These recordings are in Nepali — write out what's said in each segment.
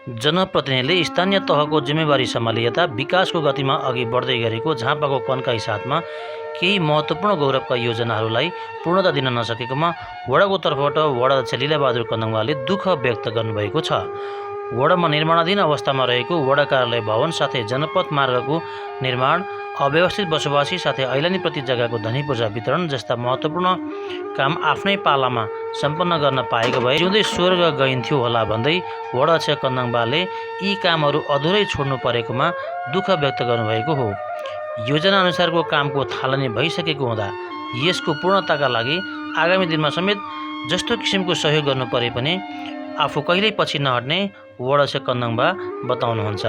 जनप्रतिनिधिले स्थानीय तहको जिम्मेवारी सम्हाली यता विकासको गतिमा अघि बढ्दै गरेको झापाको कन्काई साथमा केही महत्त्वपूर्ण गौरवका योजनाहरूलाई पूर्णता दिन नसकेकोमा वडाको तर्फबाट वडा अध्यक्ष लीलाबहादुर कन्दङवाले दुःख व्यक्त गर्नुभएको छ। वडामा निर्माणाधीन अवस्थामा रहेको वडा कार्यालय भवन साथै जनपथ मार्गको निर्माण, अव्यवस्थित बसोबासी साथै ऐलानीप्रति जग्गाको धनी पूर्जा वितरण जस्ता महत्त्वपूर्ण काम आफ्नै पालामा सम्पन्न गर्न पाएको भए जिउँदै स्वर्ग गइन्थ्यो होला भन्दै वडा अध्यक्ष कन्दङवाले यी कामहरू अधुरै छोड्नु परेकोमा दुःख व्यक्त गर्नुभएको हो। योजना अनुसारको कामको थालनी भइसकेको हुँदा यसको पूर्णताका लागि आगामी दिनमा समेत जस्तो किसिमको सहयोग गर्नु परे पनि आफू कहिल्यै पछि नहट्ने वडा अध्यक्ष कन्दङबा बताउनुहुन्छ।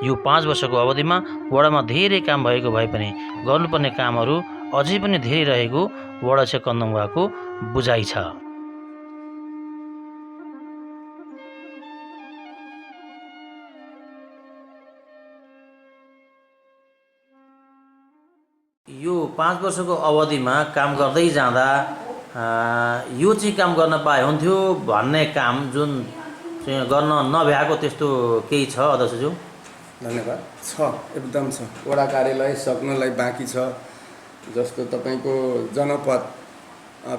यो 5 वर्षको अवधिमा वडामा धेरै काम भएको भए पनि गर्नुपर्ने कामहरू अझै पनि धेरै रहेको वडा अध्यक्ष कन्दङबाको बुझाइ छ। यो 5 वर्षको अवधिमा काम गर्दै जाँदा यो चाहिँ काम गर्न पाए हुन्थ्यो भन्ने काम जुन गर्न नभ्याएको त्यस्तो केही छ अध्यक्षज्यू? धन्यवाद। छ, एकदम छ। वडा कार्यालय सक्नलाई बाँकी छ। जस्तो तपाईँको जनपद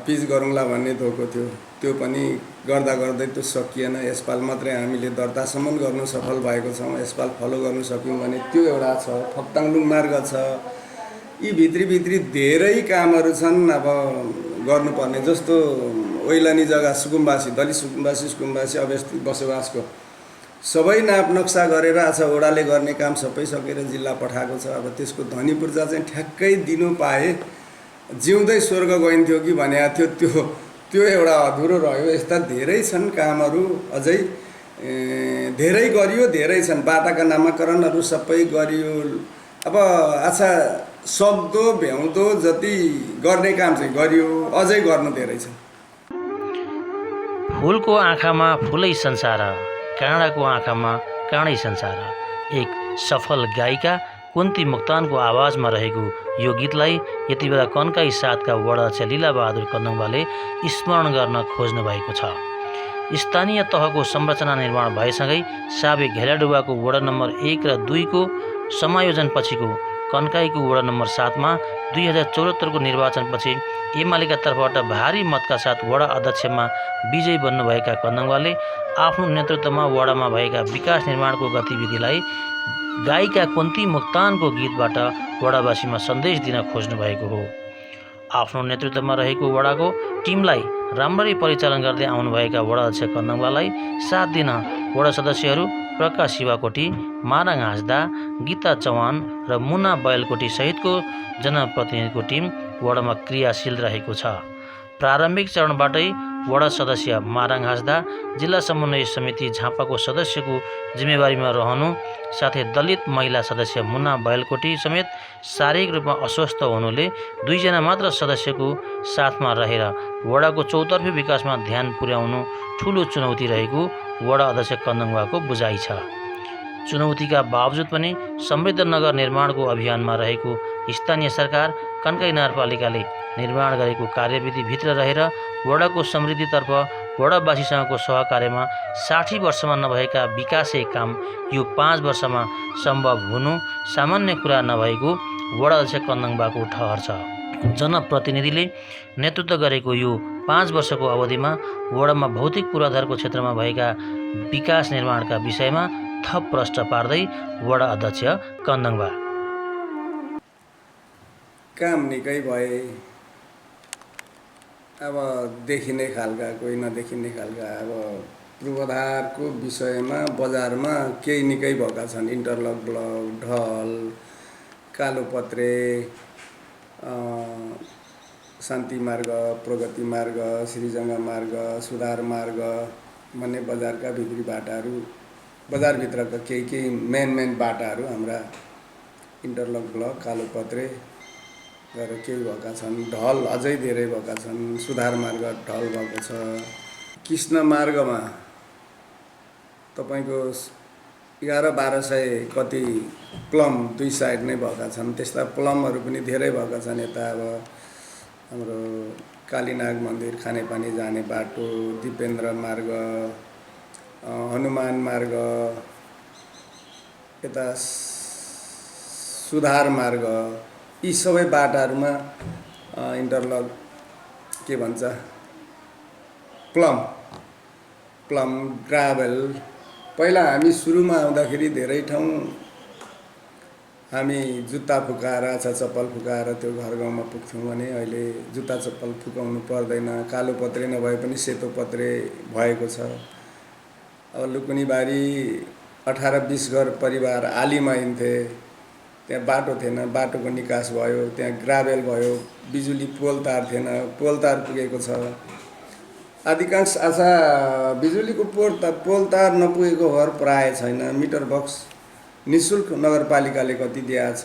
पिच गरौँला भन्ने धोको थियो, त्यो पनि गर्दा गर्दै त्यो सकिएन। यसपाल मात्रै हामीले दर्तासम्म गर्नु सफल भएको छौँ। यसपाल फलो गर्नु सक्यौँ भने त्यो एउटा छ। फक्ताङलुङ मार्ग छ। यी भित्री धेरै कामहरू छन् अब गर्नुपर्ने। जस्तो ओइलानी जग्गा सुकुम्बासी, दलित सुकुम्बासी अव्यवस्थित बसोबासको सबै नाप नक्सा गरेर आज वडाले गर्ने काम सबै सकेर जिल्ला पठाएको छ। अब त्यसको धनी पूर्जा चाहिँ ठ्याक्कै दिनु पाए जिउँदै स्वर्ग गइन्थ्यो कि भनेको थियो, त्यो एउटा अधुरो रह्यो। यस्ता धेरै छन् कामहरू, अझै धेरै गरियो, धेरै छन्। बाटाका नामाकरणहरू सबै गरियो। अब आछा सक्दो भ्याउँदो जति गर्ने काम चाहिँ गरियो, अझै गर्नु धेरै छ। फुलको आँखामा फुलै संसार, काँडाको आँखामा काँडै संसार। एक सफल गायिका कुन्ती मोक्तानको आवाजमा रहेको यो गीतलाई यति बेला कन्काई 7 का वडा अध्यक्ष लीलाबहादुर कन्दङवाले स्मरण गर्न खोज्नु भएको छ। स्थानीय तहको संरचना निर्माण भएसँगै साबे घेलाडुवाको वडा नम्बर 1 र 2 को समायोजन पछिको कन्काईको वडा नम्बर 7 मा 2074 को निर्वाचनपछि एमालेका तर्फबाट भारी मतका साथ वडा अध्यक्षमा विजयी बन्नुभएका कन्दङवाले आफ्नो नेतृत्वमा वडामा भएका विकास निर्माणको गतिविधिलाई गायिका कुन्ती मोक्तानको गीतबाट वडावासीमा सन्देश दिन खोज्नु भएको हो। आफ्नो नेतृत्वमा रहेको वडाको टिमलाई राम्ररी परिचालन गर्दै आउनुभएका वडा अध्यक्ष कन्दङवालाई साथ दिन वडा सदस्यहरू प्रकाश शिवाकोटी, माराङ हाँसदा, गीता चौहान र मुना बैलकोटी सहितको जनप्रतिनिधिको टिम वडामा क्रियाशील रहेको छ। प्रारम्भिक चरणबाटै वडा सदस्य माराङ हाँसदा जिल्ला समन्वय समिति झापाको सदस्यको जिम्मेवारीमा रहनु साथै दलित महिला सदस्य मुना बैलकोटी समेत शारीरिक रूपमा अस्वस्थ हुनुले 2 जना मात्र सदस्यको साथमा रहेर वडाको चौतर्फी विकासमा ध्यान पुर्याउनु ठूलो चुनौती रहेको वडा अध्यक्ष कन्दङवाको बुझाइ छ। चुनौतीका बावजुद पनि समृद्ध नगर निर्माणको अभियानमा रहेको स्थानीय सरकार कन्काई नगरपालिकाले निर्माण गरेको कार्यविधि भित्र रहेर वडाको समृद्धितर्फ वडावासीसँगको सहकार्यमा 60 वर्षमा नभएका विकासे काम यो 5 वर्षमा सम्भव हुनु सामान्य कुरा नभएको वडा अध्यक्ष कन्दङबाको ठहर छ। जनप्रतिनिधिले नेतृत्व गरेको यो 5 वर्षको अवधिमा वडामा भौतिक पूर्वाधारको क्षेत्रमा भएका विकास निर्माणका विषयमा थप प्रश्न पार्दै वडा अध्यक्ष कन्दङबा काम निकै भए। अब देखिने खालका, कोही नदेखिने खालका। अब पूर्वाधारको विषयमा बजारमा केही निकै भएका छन्। इन्टरलक ब्लक, ढल, कालोपत्रे, शान्ति मार्ग, प्रगति मार्ग, श्रीजङ्गा मार्ग, सुधार मार्ग भन्ने बजारका भित्री बाटाहरू, बजारभित्रका केही मेन बाटाहरू हाम्रा इन्टरलक ब्लक, कालोपत्रे गरेर केही भएका छन्। ढल अझै धेरै भएका छन्। सुधार मार्ग ढल भएको छ। कृष्ण मार्गमा तपाईँको 1100-1200 कति प्लम 2 साइड नै भएका छन्। त्यस्ता प्लमहरू पनि धेरै भएका छन्। यता अब हाम्रो कालीनाग मन्दिर खानेपानी जाने बाटो, दिपेन्द्र मार्ग, हनुमान मार्ग, यता सुधार मार्ग, यी सबै बाटाहरूमा इन्टरलक के भन्छ प्लम ग्राभल। पहिला हामी सुरुमा आउँदाखेरि धेरै ठाउँ हामी जुत्ता फुकाएर चप्पल फुकाएर त्यो घर गाउँमा पुग्थ्यौँ भने अहिले जुत्ता चप्पल फुकाउनु पर्दैन। कालो पत्रे नभए पनि सेतो पत्रे भएको छ। अब लुकुनीबारी 18-20 घर परिवार आलीमा हिँड्थे, त्यहाँ बाटो थिएन, बाटोको निकास भयो, त्यहाँ ग्राभेल भयो, बिजुली पोल तार थिएन, पोल तार पुगेको छ। अधिकांश आशा बिजुलीको पोल तार नपुगेको घर प्राय छैन। मिटर बक्स निःशुल्क नगरपालिकाले कति दिएको छ।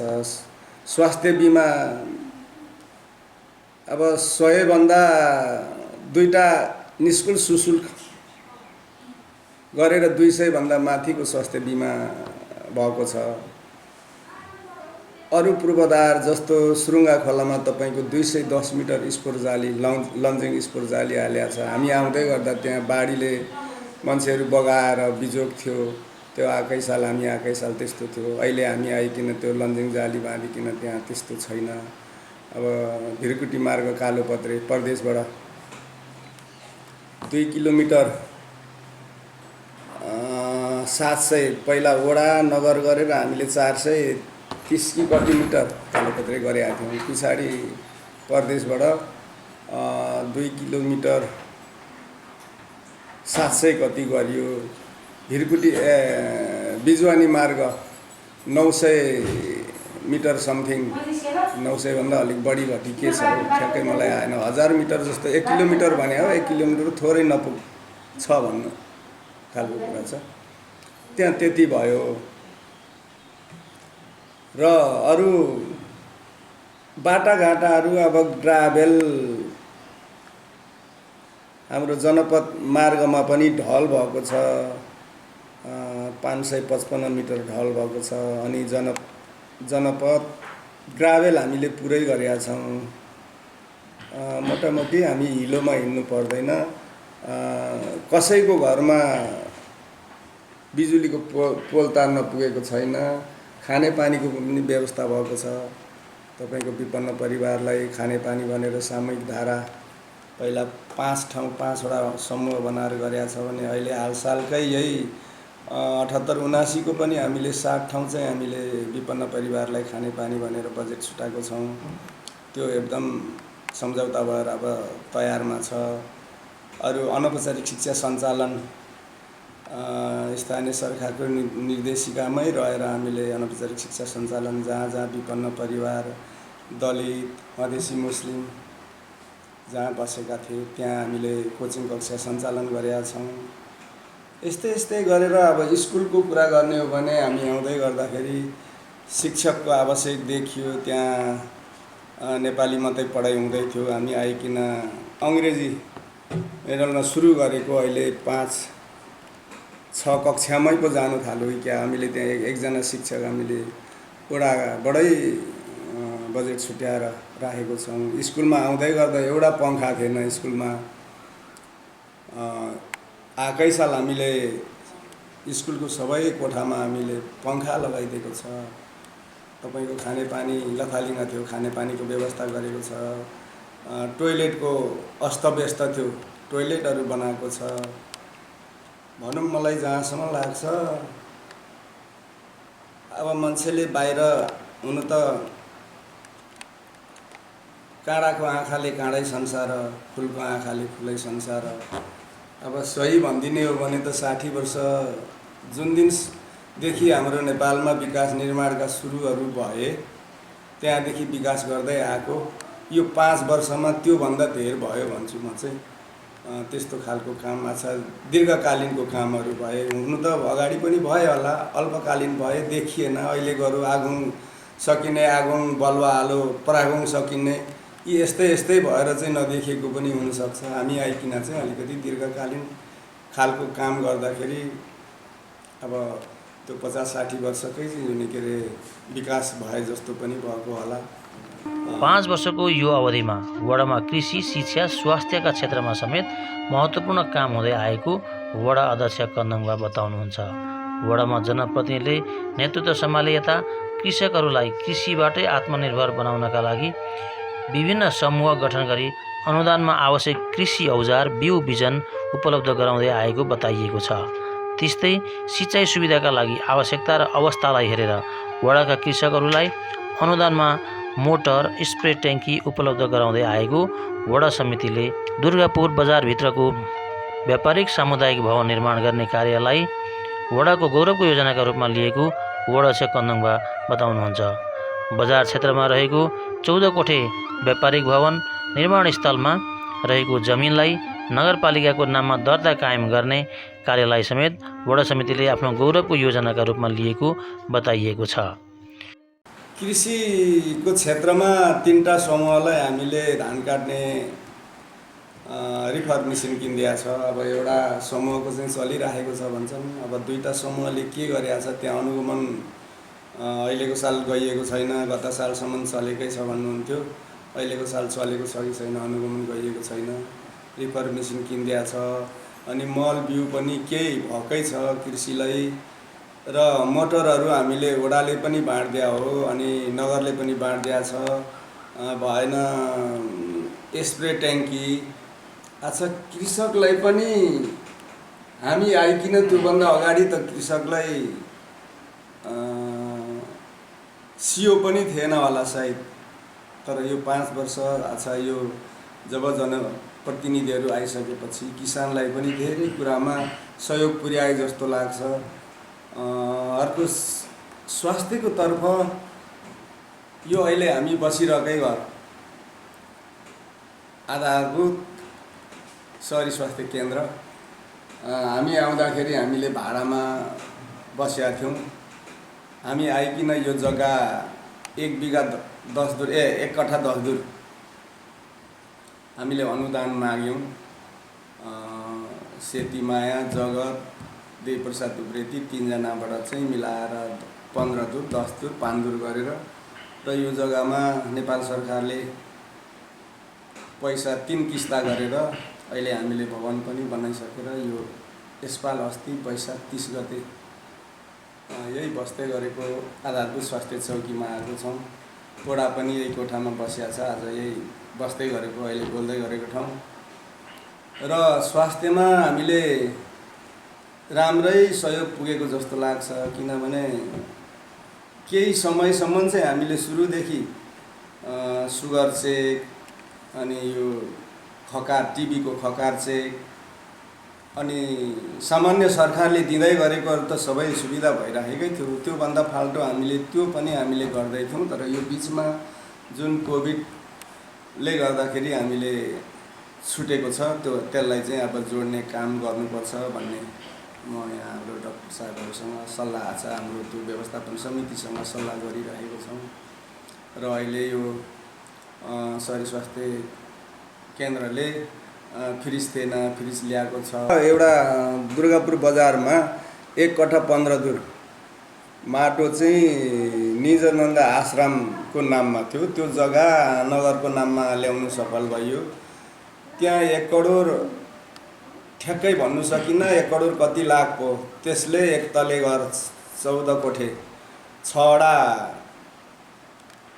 स्वास्थ्य बिमा अब 100 भन्दा 2टा निःशुल्क सुशुल्क गरेर 200 भन्दा माथिको स्वास्थ्य बिमा भएको छ। अरू पूर्वाधार जस्तो सुरुङ्गा खोलामा तपाईँको 210 मिटर स्पोर जाली लन्जिङ स्पोर जाली हालेको छ। हामी आउँदै गर्दा त्यहाँ बाढीले मान्छेहरू बगाएर बिजोग थियो, त्यो आएकै साल हामी आएकै साल त्यस्तो थियो। अहिले हामी आइकन त्यो लन्जिङ जाली बाँधिकन त्यहाँ त्यस्तो छैन। अब भिरकुटी मार्ग कालोपत्रे परदेशबाट 2 किलोमिटर 700 पहिला वडा नगर गरेर हामीले 430 कि कति मिटर कालोपत्रे गरेका थियौँ। पछाडि परदेशबाट 2 किलोमिटर 700 कति गरियो। भिरकुटी बिजुवानी मार्ग 900 मिटर समथिङ, 900 भन्दा अलिक बढी घटी के छ ठ्याक्कै मलाई आएन। 1000 मिटर जस्तो 1 किलोमिटर भने हो, 1 किलोमिटर थोरै नपुग छ भन्नु खालको कुरा छ। त्यहाँ त्यति भयो। र अरू बाटाघाटाहरू अब ग्राभेल हाम्रो जनपद मार्गमा पनि ढल भएको छ, 555 मिटर ढल भएको छ। अनि जनपद ग्राभेल हामीले पुरै गरेका छौँ। मोटामोटी हामी हिलोमा हिँड्नु पर्दैन। कसैको घरमा बिजुलीको पोल तार नपुगेको छैन। खानेपानीको पनि व्यवस्था भएको छ। तपाईँको विपन्न परिवारलाई खानेपानी भनेर सामूहिक धारा पहिला 5वटा समूह बनाएर गरेका छ भने अहिले हालसालकै यही 78-79 को पनि हामीले 60 ठाउँ चाहिँ हामीले विपन्न परिवारलाई खानेपानी भनेर बजेट छुटाएको छौँ। त्यो एकदम सम्झौता भएर अब तयारमा छ। अरू अनौपचारिक शिक्षा सञ्चालन स्थानीय सरकारको निर्देशिकामै रहेर हामीले अनौपचारिक शिक्षा सञ्चालन जहाँ जहाँ विपन्न परिवार, दलित, मधेसी मुस्लिम जहाँ बसेका थिए त्यहाँ हामीले कोचिङ कक्षा सञ्चालन गरेका छौँ। यस्तै गरेर अब स्कुलको कुरा गर्ने हो भने हामी आउँदै गर्दाखेरि शिक्षकको आवश्यक देखियो। त्यहाँ नेपाली मात्रै पढाइ हुँदै थियो। हामी आइकन अङ्ग्रेजी मिडलमा सुरु गरेको अहिले 5-6 कक्षामै पो जानु थाल्यो क्या। हामीले त्यहाँ एकजना शिक्षक हामीले वडाबाटै बजेट छुट्याएर राखेको छौँ। स्कुलमा आउँदै गर्दा एउटा पङ्खा थिएन स्कुलमा। आएकै साल हामीले स्कुलको सबै कोठामा हामीले पङ्खा लगाइदिएको छ। तपाईँको खानेपानी लथालिङ्ग थियो, खानेपानीको व्यवस्था गरेको छ। टोइलेटको अस्तव्यस्त थियो, टोइलेटहरू बनाएको छ। भनौँ मलाई जहाँसम्म लाग्छ अब मान्छेले बाहिर हुनु त काँडाको आँखाले काँडै संसार, फुलको आँखाले फुलै संसार। अब सही भनिदिने हो भने त 60 वर्ष जुन दिनदेखि हाम्रो नेपालमा विकास निर्माणका सुरुहरू भए त्यहाँदेखि विकास गर्दै आएको यो 5 वर्षमा त्योभन्दा धेर भयो भन्छु म चाहिँ। त्यस्तो खालको काम अच्छा दीर्घकालीनको कामहरू भए। हुनु त अगाडि पनि भयो होला, अल्पकालीन भए देखिएन। अहिले गरौँ आगुङ सकिने, आगुङ बलुवा आलो परागुङ सकिने, यी यस्तै भएर चाहिँ नदेखिएको पनि हुनसक्छ। हामी आइकन चाहिँ अलिकति दीर्घकालीन खालको काम गर्दाखेरि अब त्यो 50-60 वर्षकै चाहिँ के अरे विकास भए जस्तो पनि भएको होला। 5 वर्षको यो अवधिमा वडामा कृषि, शिक्षा, स्वास्थ्यका क्षेत्रमा समेत महत्त्वपूर्ण काम हुँदै आएको वडा अध्यक्ष कन्दङबा बताउनुहुन्छ। वडामा जनप्रतिनिधिले नेतृत्व सम्हाले यता कृषकहरूलाई कृषिबाटै आत्मनिर्भर बनाउनका लागि विभिन्न समूह गठन गरी अनुदानमा आवश्यक कृषि औजार बिउ बिजन उपलब्ध गराउँदै आएको बताइएको छ। त्यस्तै सिँचाइ सुविधाका लागि आवश्यकता र अवस्थालाई हेरेर वडाका कृषकहरूलाई अनुदानमा मोटर स्प्रे ट्याङ्की उपलब्ध गराउँदै आएको वडा समितिले दुर्गापुर बजारभित्रको व्यापारिक सामुदायिक भवन निर्माण गर्ने कार्यलाई वडाको गौरवको योजनाका रूपमा लिएको वडाध्यक्ष कन्दङबा बताउनुहुन्छ। बजार क्षेत्रमा रहेको 14 कोठे व्यापारिक भवन निर्माण स्थलमा रहेको जमिनलाई नगरपालिकाको नाममा दर्ता कायम गर्ने कार्यलाई समेत वडा समितिले आफ्नो गौरवको योजनाका रूपमा लिएको बताइएको छ। कृषिको क्षेत्रमा 3टा समूहलाई हामीले धान काट्ने रिफर मेसिन किनिदिएको छ। अब एउटा समूहको चाहिँ चलिरहेको छ भन्छन्। अब 2टा समूहले के गरेको छ त्यहाँ अनुगमन अहिलेको साल गरिएको छैन, गत सालसम्म चलेकै छ भन्नुहुन्थ्यो। अहिलेको साल चलेको छ कि छैन अनुगमन गरिएको छैन। रिफर मेसिन किनिदिएको छ। अनि मल बिउ पनि केही भएकै छ कृषिलाई र मोटरहरू हामीले वडाले पनि बाँडिदिया हो अनि नगरले पनि बाँडिदिया छ। भएन स्प्रे ट्याङ्की। अच्छा कृषकलाई पनि हामी आइकिन त्योभन्दा अगाडि त कृषकलाई सियो पनि थिएन होला सायद, तर यो 5 वर्ष अच्छा यो जब जनप्रतिनिधिहरू आइसकेपछि किसानलाई पनि धेरै कुरामा सहयोग पुर्याए जस्तो लाग्छ। अर्को स्वास्थ्यको तर्फ यो अहिले हामी बसिरहेकै घर आधारभूत सहरी स्वास्थ्य केन्द्र। हामी आउँदाखेरि हामीले भाडामा बसेका थियौँ। हामी आइकिन यो जग्गा 1 बिघा 10 दूर 1 कट्ठा 10 दूर हामीले अनुदान माग्यौँ। सेतीमाया, जगत, देवप्रसाद उप्रेती 3 जनाबाट चाहिँ मिलाएर 15 दूर 10 दूर 5 दूर गरेर र यो जग्गामा नेपाल सरकारले पैसा 3 किस्ता गरेर अहिले हामीले भवन पनि बनाइसकेर यो यसपाल अस्ति वैशाख 30 गते यही बस्दै गरेको आधारभूत स्वास्थ्य चौकीमा आएको छौँ। वडा पनि यही कोठामा बसिया छ। आज यही बस्दै गरेको अहिले बोल्दै गरेको ठाउँ र स्वास्थ्यमा हामीले राम्रै सहयोग पुगेको जस्तो लाग्छ। किनभने केही समयसम्म चाहिँ हामीले सुरुदेखि सुगर चेक अनि यो खकार टिबीको खकार चेक अनि सामान्य सरकारले दिँदै गरेकोहरू त सबै सुविधा भइरहेकै थियो। त्योभन्दा फाल्टो हामीले त्यो पनि हामीले गर्दैथ्यौँ। तर यो बिचमा जुन कोभिडले गर्दाखेरि हामीले छुटेको छ त्यसलाई चाहिँ अब जोड्ने काम गर्नुपर्छ भन्ने म यहाँ हाम्रो डाक्टर साहबहरूसँग सल्लाह छ। हाम्रो त्यो व्यवस्थापन समितिसँग सल्लाह गरिरहेको छौँ र अहिले यो सहरी स्वास्थ्य केन्द्रले फ्रिज थिएन, फ्रिज ल्याएको छ। एउटा दुर्गापुर बजारमा 1 कट्ठा 15 दूर माटो चाहिँ निजनन्द आश्रमको नाममा थियो। त्यो जग्गा नगरको नाममा ल्याउनु सफल भयो। त्यहाँ 1 करोड ठ्याक्कै भन्नु सकिन्न, 1 करोड कति लाख पो। त्यसले एक तले घर 14 कोठे 6वटा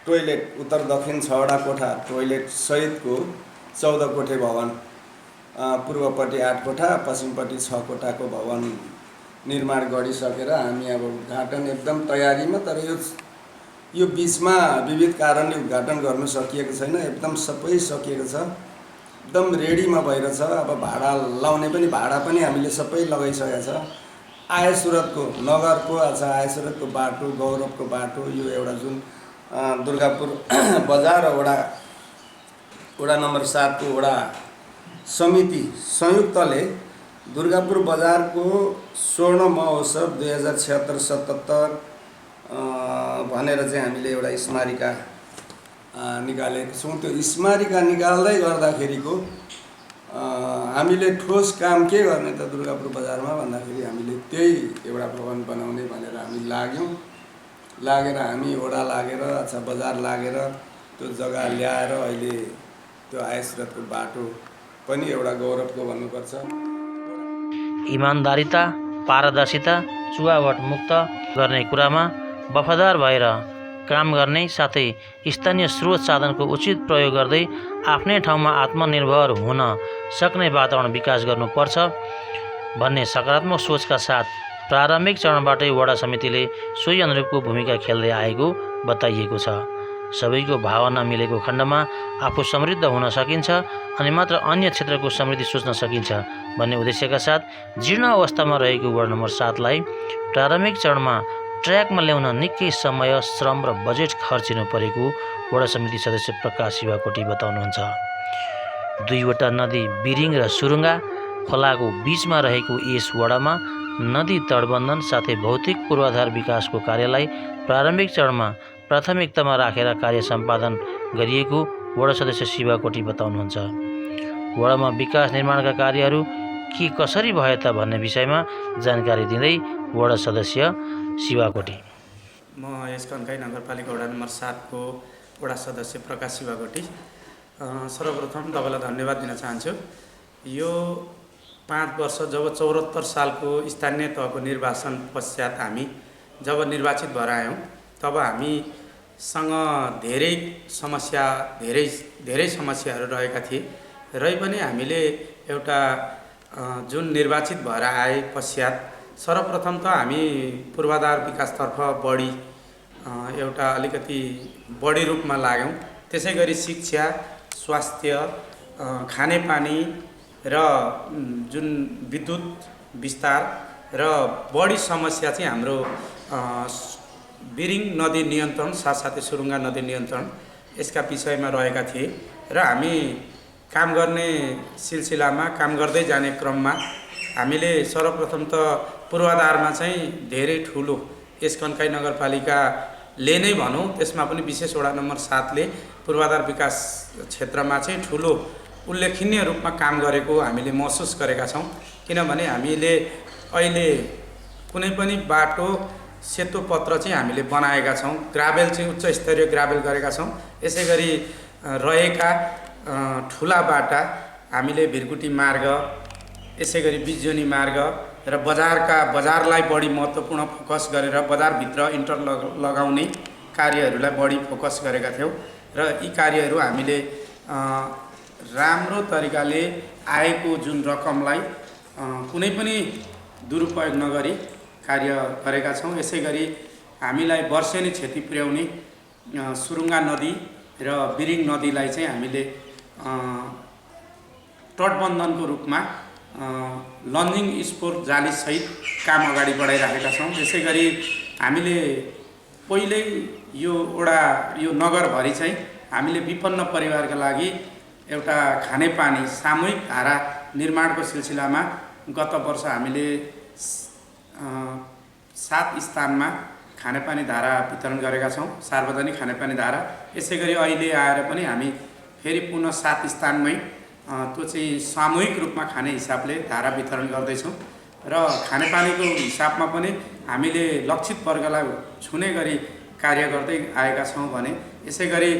टोइलेट उत्तर दक्षिण 6वटा कोठा टोइलेट सहितको 14 कोठे भवन, पूर्वपट्टि 8 कोठा पश्चिमपट्टि 6 कोठाको भवन निर्माण गरिसकेर हामी अब उद्घाटन एकदम तयारीमा। तर यो बिचमा विविध कारणले उद्घाटन गर्न सकिएको छैन। एकदम सबै सकिएको छ, एकदम रेडीमा भइरहेछ। अब भाडा लाउने पनि भाडा पनि हामीले सबै लगाइसकेको छ। आय स्रोतको नगरको अच्छा आय स्रोतको बाटो गौरवको बाटो यो एउटा जुन दुर्गापुर बजार वडा नम्बर 7 को वडा समिति संयुक्तले दुर्गापुर बजारको स्वर्ण महोत्सव 2076-77 भनेर चाहिँ हामीले एउटा स्मारिका निकालेको छौँ। त्यो स्मारिका निकाल्दै गर्दाखेरिको हामीले ठोस काम के गर्ने त दुर्गापुर बजारमा भन्दाखेरि हामीले त्यही एउटा भवन बनाउने भनेर हामी लागेर हामी वडा लागेर अच्छा बजार लागेर त्यो जग्गा ल्याएर अहिले त्यो आय स्रोतको बाटो पनि एउटा गौरवको भन्नुपर्छ। इमान्दारिता, पारदर्शिता, चुहावट मुक्त गर्ने कुरामा वफादार भएर काम गर्ने साथै स्थानीय स्रोत साधनको उचित प्रयोग गर्दै आफ्नै ठाउँमा आत्मनिर्भर हुन सक्ने वातावरण विकास गर्नुपर्छ भन्ने सकारात्मक सोचका साथ प्रारम्भिक चरणबाटै वडा समितिले सोही अनुरूपको भूमिका खेल्दै आएको बताइएको छ। सबैको भावना मिलेको खण्डमा आफू समृद्ध हुन सकिन्छ अनि मात्र अन्य क्षेत्रको समृद्धि सोच्न सकिन्छ भन्ने उद्देश्यका साथ जीर्ण अवस्थामा रहेको वडा नम्बर 7लाई प्रारम्भिक चरणमा ट्र्याकमा ल्याउन निकै समय, श्रम र बजेट खर्चिनु परेको वडा समिति सदस्य प्रकाश शिवाकोटी बताउनुहुन्छ। 2वटा नदी बिरिङ र सुरुङ्गा खोलाको बीचमा रहेको यस वडामा नदी तटबन्धन साथै भौतिक पूर्वाधार विकासको कार्यलाई प्रारम्भिक चरणमा प्राथमिकतामा राखेर कार्य सम्पादन गरिएको वडा सदस्य शिवाकोटी बताउनुहुन्छ। वडामा विकास निर्माणका कार्यहरू के कसरी भए त भन्ने विषयमा जानकारी दिँदै वडा सदस्य शिवाकोटी। म यस कन्काई नगरपालिका वडा नम्बर 7 को वडा सदस्य प्रकाश शिवाकोटी। सर्वप्रथम तपाईँलाई धन्यवाद दिन चाहन्छु। यो 5 वर्ष जब 74 सालको स्थानीय तहको निर्वाचन पश्चात हामी जब निर्वाचित भएर आयौँ तब हामीसँग धेरै समस्याहरू रहेका थिए र पनि हामीले एउटा जुन निर्वाचित भएर आए पश्चात सर्वप्रथम त हामी पूर्वाधार विकासतर्फ बढी एउटा अलिकति बढी रूपमा लाग्यौँ। त्यसै गरी शिक्षा, स्वास्थ्य, खानेपानी र जुन विद्युत विस्तार र बढी समस्या चाहिँ हाम्रो बिरिङ नदी नियन्त्रण साथसाथै सुरुङ्गा नदी नियन्त्रण यसका विषयमा रहेका थिए र हामी काम गर्ने सिलसिलामा काम गर्दै जाने क्रममा हामीले सर्वप्रथम त पूर्वाधारमा चाहिँ धेरै ठुलो यस कन्काई नगरपालिकाले नै भनौँ, त्यसमा पनि विशेष वडा नम्बर 7ले पूर्वाधार विकास क्षेत्रमा चाहिँ ठुलो उल्लेखनीय रूपमा काम गरेको हामीले महसुस गरेका छौँ। किनभने हामीले अहिले कुनै पनि बाटो सेतो पत्र चाहिँ हामीले बनाएका छौँ, ग्राभेल चाहिँ उच्च स्तरीय ग्राभेल गरेका छौँ। यसै गरी रहेका ठुला बाटा हामीले भिरकुटी मार्ग, यसै गरी बिजोनी मार्ग र बजारलाई बढी महत्त्वपूर्ण फोकस गरेर बजारभित्र इन्टर लगाउने कार्यहरूलाई बढी फोकस गरेका थियौँ र यी कार्यहरू हामीले राम्रो तरिकाले आएको जुन रकमलाई कुनै पनि दुरुपयोग नगरी कार्य गरेका छौँ। यसै गरी हामीलाई वर्षेनी क्षति पुर्याउने सुरुङ्गा नदी र बिरिङ नदीलाई चाहिँ हामीले तटबन्धनको रूपमा लन्जिङ स्पोर जालीसहित काम अगाडि बढाइराखेका छौँ। यसै गरी हामीले पहिल्यै यो नगरभरि चाहिँ हामीले विपन्न परिवारका लागि एउटा खानेपानी सामूहिक धारा निर्माणको सिलसिलामा गत वर्ष हामीले 7 स्थानमा खानेपानी धारा वितरण गरेका छौँ, सार्वजनिक खानेपानी धारा। यसै गरी अहिले आएर पनि हामी फेरि पुनः 7 स्थानमै त्यो चाहिँ सामूहिक रूपमा खाने हिसाबले धारा वितरण गर्दैछौँ र खानेपानीको हिसाबमा पनि हामीले लक्षित वर्गलाई छुने गरी कार्य गर्दै आएका छौँ भने यसै गरी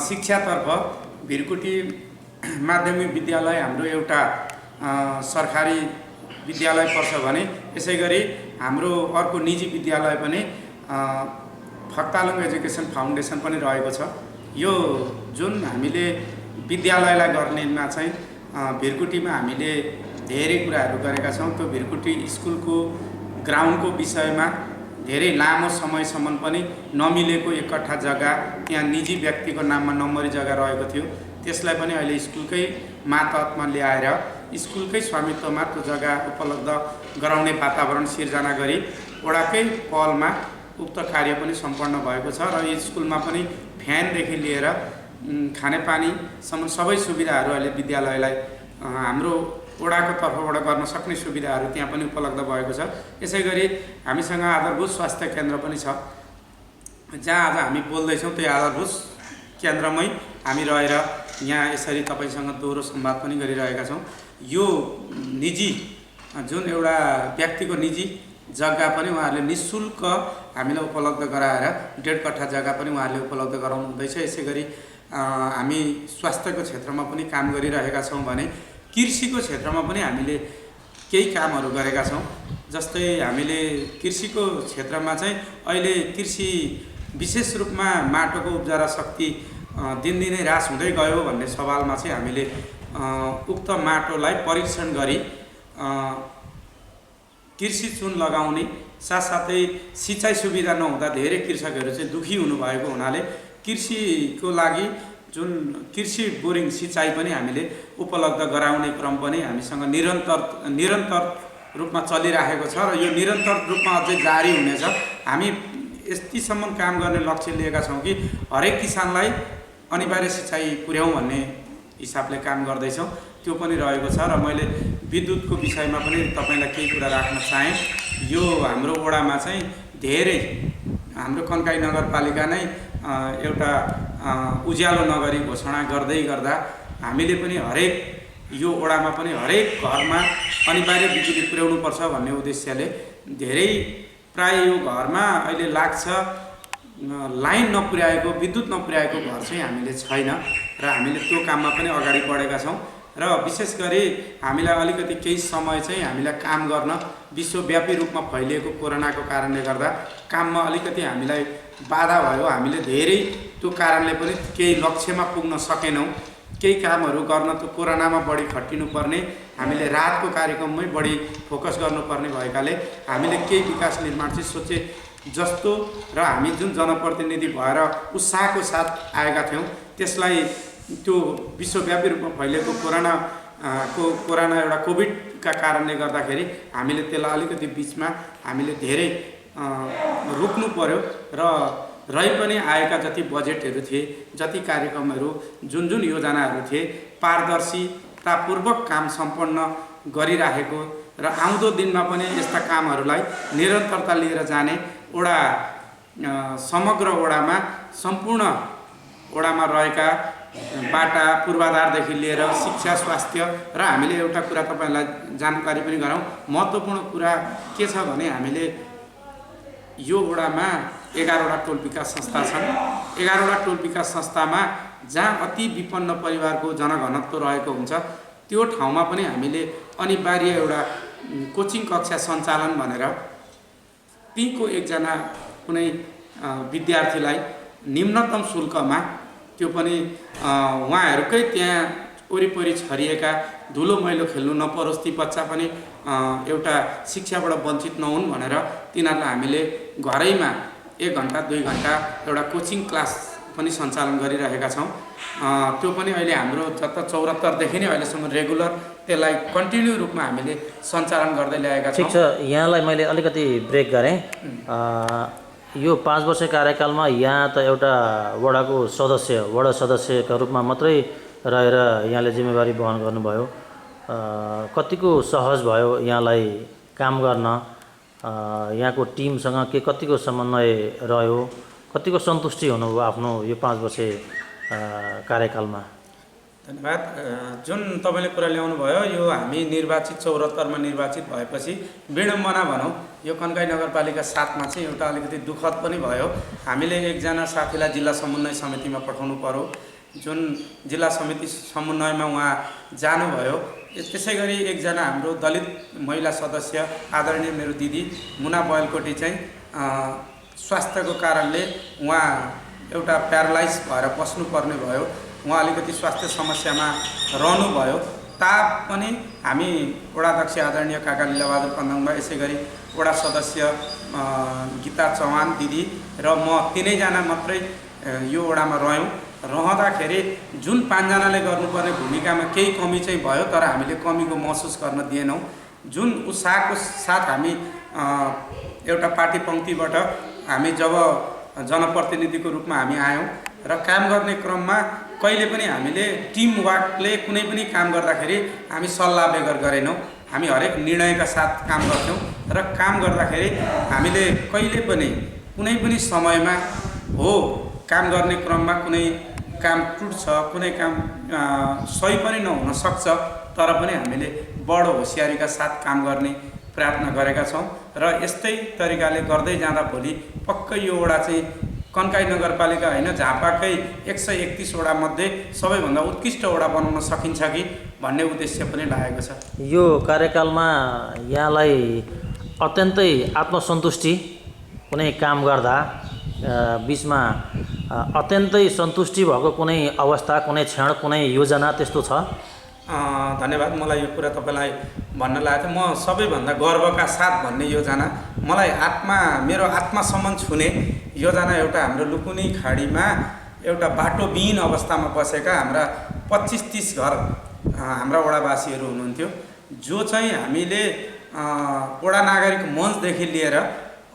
शिक्षातर्फ भिरकुटी माध्यमिक विद्यालय हाम्रो एउटा सरकारी विद्यालय पर्छ भने यसै गरी हाम्रो अर्को निजी विद्यालय पनि फक्तालुङ एजुकेसन फाउन्डेसन पनि रहेको छ। यो जुन हामीले विद्यालयलाई गर्नेमा चाहिँ भिरकुटीमा हामीले धेरै कुराहरू गरेका छौँ। त्यो भिरकुटी स्कुलको ग्राउन्डको विषयमा धेरै लामो समयसम्म पनि नमिलेको एक कट्ठा जग्गा त्यहाँ निजी व्यक्तिको नाममा नम्बरी जग्गा रहेको थियो, त्यसलाई पनि अहिले स्कुलकै मातहतमा ल्याएर स्कुलकै स्वामित्वमा त्यो जग्गा उपलब्ध गराउने वातावरण सिर्जना गरी वडाकै पहलमा उक्त कार्य पनि सम्पन्न भएको छ र यो स्कुलमा पनि फ्यानदेखि लिएर खानेपानीसम्म सबै सुविधाहरू अहिले विद्यालयलाई हाम्रो वडाको तर्फबाट गर्न सक्ने सुविधाहरू त्यहाँ पनि उपलब्ध भएको छ। यसै गरी हामीसँग आधारभूत स्वास्थ्य केन्द्र पनि छ, जहाँ आज हामी बोल्दैछौँ त्यो आधारभूत केन्द्रमै हामी रहेर यहाँ यसरी तपाईँसँग दोहोरो संवाद पनि गरिरहेका छौँ। यो निजी जुन एउटा व्यक्तिको निजी जग्गा पनि उहाँहरूले निःशुल्क हामीलाई उपलब्ध गराएर 1.5 कट्ठा जग्गा पनि उहाँहरूले उपलब्ध गराउनु हुँदैछ। यसै गरी हामी स्वास्थ्यको क्षेत्रमा पनि काम गरिरहेका छौँ भने कृषिको क्षेत्रमा पनि हामीले केही कामहरू गरेका छौँ। जस्तै हामीले कृषिको क्षेत्रमा चाहिँ अहिले कृषि विशेष रूपमा माटोको उब्जारा शक्ति दिनदिनै ह्रास हुँदै गयो भन्ने सवालमा चाहिँ हामीले उक्त माटोलाई परीक्षण गरी कृषि चुन लगाउने साथसाथै सिँचाइ सुविधा नहुँदा धेरै कृषकहरू चाहिँ दुखी हुनुभएको हुनाले कृषिको लागि जुन कृषि बोरिङ सिँचाइ पनि हामीले उपलब्ध गराउने क्रम पनि हामीसँग निरन्तर रूपमा चलिरहेको छ र यो निरन्तर रूपमा अझै जारी हुनेछ। हामी यतिसम्म काम गर्ने लक्ष्य लिएका छौँ कि हरेक किसानलाई अनिवार्य सिँचाइ पुर्याउँ भन्ने हिसाबले काम गर्दैछौँ। त्यो पनि रहेको छ र मैले विद्युतको विषयमा पनि तपाईँलाई केही कुरा राख्न चाहेँ। यो हाम्रो वडामा चाहिँ धेरै हाम्रो कन्काई नगरपालिका नै एउटा उज्यालो नगरी घोषणा गर्दै गर्दा हामीले पनि हरेक यो वडामा पनि हरेक घरमा अनिवार्य बिजुली पुर्याउनुपर्छ भन्ने उद्देश्यले धेरै प्राय यो घरमा अहिले लाग्छ लाइन नपुर्याएको विद्युत नपुर्याएको घर चाहिँ हामीले छैन र हामीले त्यो काममा पनि अगाडि बढेका छौँ। र विशेष गरी हामीलाई अलिकति केही समय चाहिँ हामीलाई काम गर्न विश्वव्यापी रूपमा फैलिएको कोरोनाको कारणले गर्दा काममा अलिकति हामीलाई बाधा भयो। हामीले धेरै त्यो कारणले पनि केही लक्ष्यमा पुग्न सकेनौँ। केही कामहरू गर्न त कोरोनामा बढी खटिनुपर्ने, हामीले रातको कार्यक्रममै बढी फोकस गर्नुपर्ने भएकाले हामीले केही विकास निर्माण चाहिँ सोचे जस्तो र हामी जुन जनप्रतिनिधि भएर उत्साहको साथ आएका थियौँ त्यसलाई त्यो विश्वव्यापी रूपमा फैलिएको कोरोना एउटा कोभिडका कारणले गर्दाखेरि हामीले त्यसलाई अलिकति बिचमा हामीले धेरै रोक्नु पर्यो र रही पनि आएका जति बजेटहरू थिए, जति कार्यक्रमहरू, जुन जुन योजनाहरू थिए पारदर्शितापूर्वक काम सम्पन्न गरिराखेको र आउँदो दिनमा पनि यस्ता कामहरूलाई निरन्तरता लिएर जाने वडा समग्र वडामा सम्पूर्ण वडामा रहेका बाटा पूर्वाधारदेखि लिएर शिक्षा स्वास्थ्य र हामीले एउटा कुरा तपाईँलाई जानकारी पनि गराउँ। महत्त्वपूर्ण कुरा के छ भने हामीले यो वडामा 11वटा टोल विकास संस्था छन्। 11वटा टोल विकास संस्थामा जहाँ अति विपन्न परिवारको जनघनत्व रहेको हुन्छ त्यो ठाउँमा पनि हामीले अनिवार्य एउटा कोचिङ कक्षा सञ्चालन भनेर तीको एकजना कुनै विद्यार्थीलाई निम्नतम शुल्कमा त्यो पनि उहाँहरूकै त्यहाँ वरिपरि छरिएका धुलो मैलो खेल्नु नपरोस्, ती बच्चा पनि एउटा शिक्षाबाट वञ्चित नहुन् भनेर तिनीहरूलाई हामीले घरैमा 1 घन्टा 2 घन्टा एउटा कोचिङ क्लास पनि सञ्चालन गरिरहेका छौँ। त्यो पनि अहिले हाम्रो जता 74 देखि नै अहिलेसम्म रेगुलर त्यसलाई कन्टिन्यू रूपमा हामीले सञ्चालन गर्दै ल्याएका छौँ। ठिक छ, यहाँलाई मैले अलिकति ब्रेक गरेँ। यो 5 वर्ष कार्यकालमा यहाँ त एउटा वडा सदस्यका रूपमा मात्रै रहेर यहाँले जिम्मेवारी वहन गर्नुभयो। कतिको सहज भयो यहाँलाई काम गर्न? यहाँको टिमसँग कतिको समन्वय रह्यो? कतिको सन्तुष्टि हुनुभयो आफ्नो यो 5 वर्ष कार्यकालमा? धन्यवाद। जुन तपाईँले कुरा ल्याउनु भयो, यो हामी निर्वाचित 74मा निर्वाचित भएपछि विडम्बना भनौँ यो कन्काई नगरपालिका 7मा चाहिँ एउटा अलिकति दुःखद पनि भयो। हामीले एकजना साथीलाई जिल्ला समन्वय समितिमा पठाउनु पर्यो। जुन जिल्ला समिति समन्वयमा उहाँ जानुभयो। त्यसै गरी एकजना हाम्रो दलित महिला सदस्य आदरणीय मेरो दिदी मुना बयलकोटी चाहिँ स्वास्थ्यको कारणले उहाँ एउटा प्यारालाइज भएर बस्नुपर्ने भयो। उहाँ अलिकति स्वास्थ्य समस्यामा रहनुभयो तापनि हामी वडाध्यक्ष आदरणीय काका लीलाबहादुर पन्दाङबा, यसै गरी वडा सदस्य गीता चौहान दिदी र म तीनैजना मात्रै यो वडामा रह्यौँ। रहँदाखेरि जुन 5 जनाले गर्नुपर्ने भूमिकामा केही कमी चाहिँ भयो, तर हामीले कमीको महसुस गर्न दिएनौँ। जुन उत्साहको साथ हामी एउटा पार्टी पङ्क्तिबाट हामी जब जनप्रतिनिधिको रूपमा हामी आयौँ र काम गर्ने क्रममा कहिले पनि हामीले टिम वर्कले कुनै पनि काम गर्दाखेरि हामी सल्लाह बेगर गरेनौँ। हामी हरेक निर्णयका साथ काम गर्थ्यौँ र काम गर्दाखेरि हामीले कहिले पनि कुनै पनि समयमा काम गर्ने क्रममा कुनै काम टुट्छ, कुनै काम सही पनि नहुन सक्छ, तर पनि हामीले बडो होसियारीका साथ काम गर्ने प्रयत्न गरेका छौँ र यस्तै तरिकाले गर्दै जाँदा भोलि पक्कै यो वडा चाहिँ कन्काई नगरपालिका होइन झापाकै 131 वडा मध्ये सबैभन्दा उत्कृष्ट वडा बनाउन सकिन्छ कि भन्ने उद्देश्य पनि लागेको छ। यो कार्यकालमा यहाँलाई अत्यन्तै आत्मसन्तुष्टि कुनै काम गर्दा बिचमा अत्यन्तै सन्तुष्टि भएको कुनै अवस्था, कुनै क्षण, कुनै योजना त्यस्तो छ? धन्यवाद। मलाई यो कुरा तपाईँलाई भन्न लागेको थियो। म सबैभन्दा गर्वका साथ भन्ने योजना मलाई मेरो आत्मासम्म छुने योजना एउटा हाम्रो लुकुनी खाडीमा एउटा बाटोविहीन अवस्थामा बसेका हाम्रा 25-30 घर हाम्रा वडावासीहरू हुनुहुन्थ्यो, जो चाहिँ हामीले वडा नागरिक मञ्चदेखि लिएर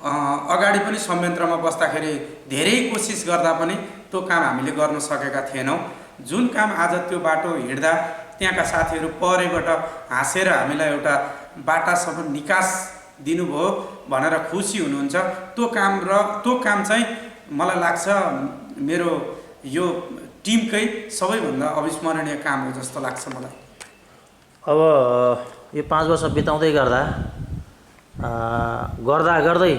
अगाडि पनि संयन्त्रमा बस्दाखेरि धेरै कोसिस गर्दा पनि त्यो काम हामीले गर्न सकेका थिएनौँ। जुन काम आज त्यो बाटो हिँड्दा त्यहाँका साथीहरू परेबाट हाँसेर हामीलाई एउटा बाटासम्म निकास दिनुभयो भनेर खुसी हुनुहुन्छ। त्यो काम चाहिँ मलाई लाग्छ मेरो यो टिमकै सबैभन्दा अविस्मरणीय काम हो जस्तो लाग्छ मलाई। अब यो 5 वर्ष बिताउँदै गर्दा गर्दै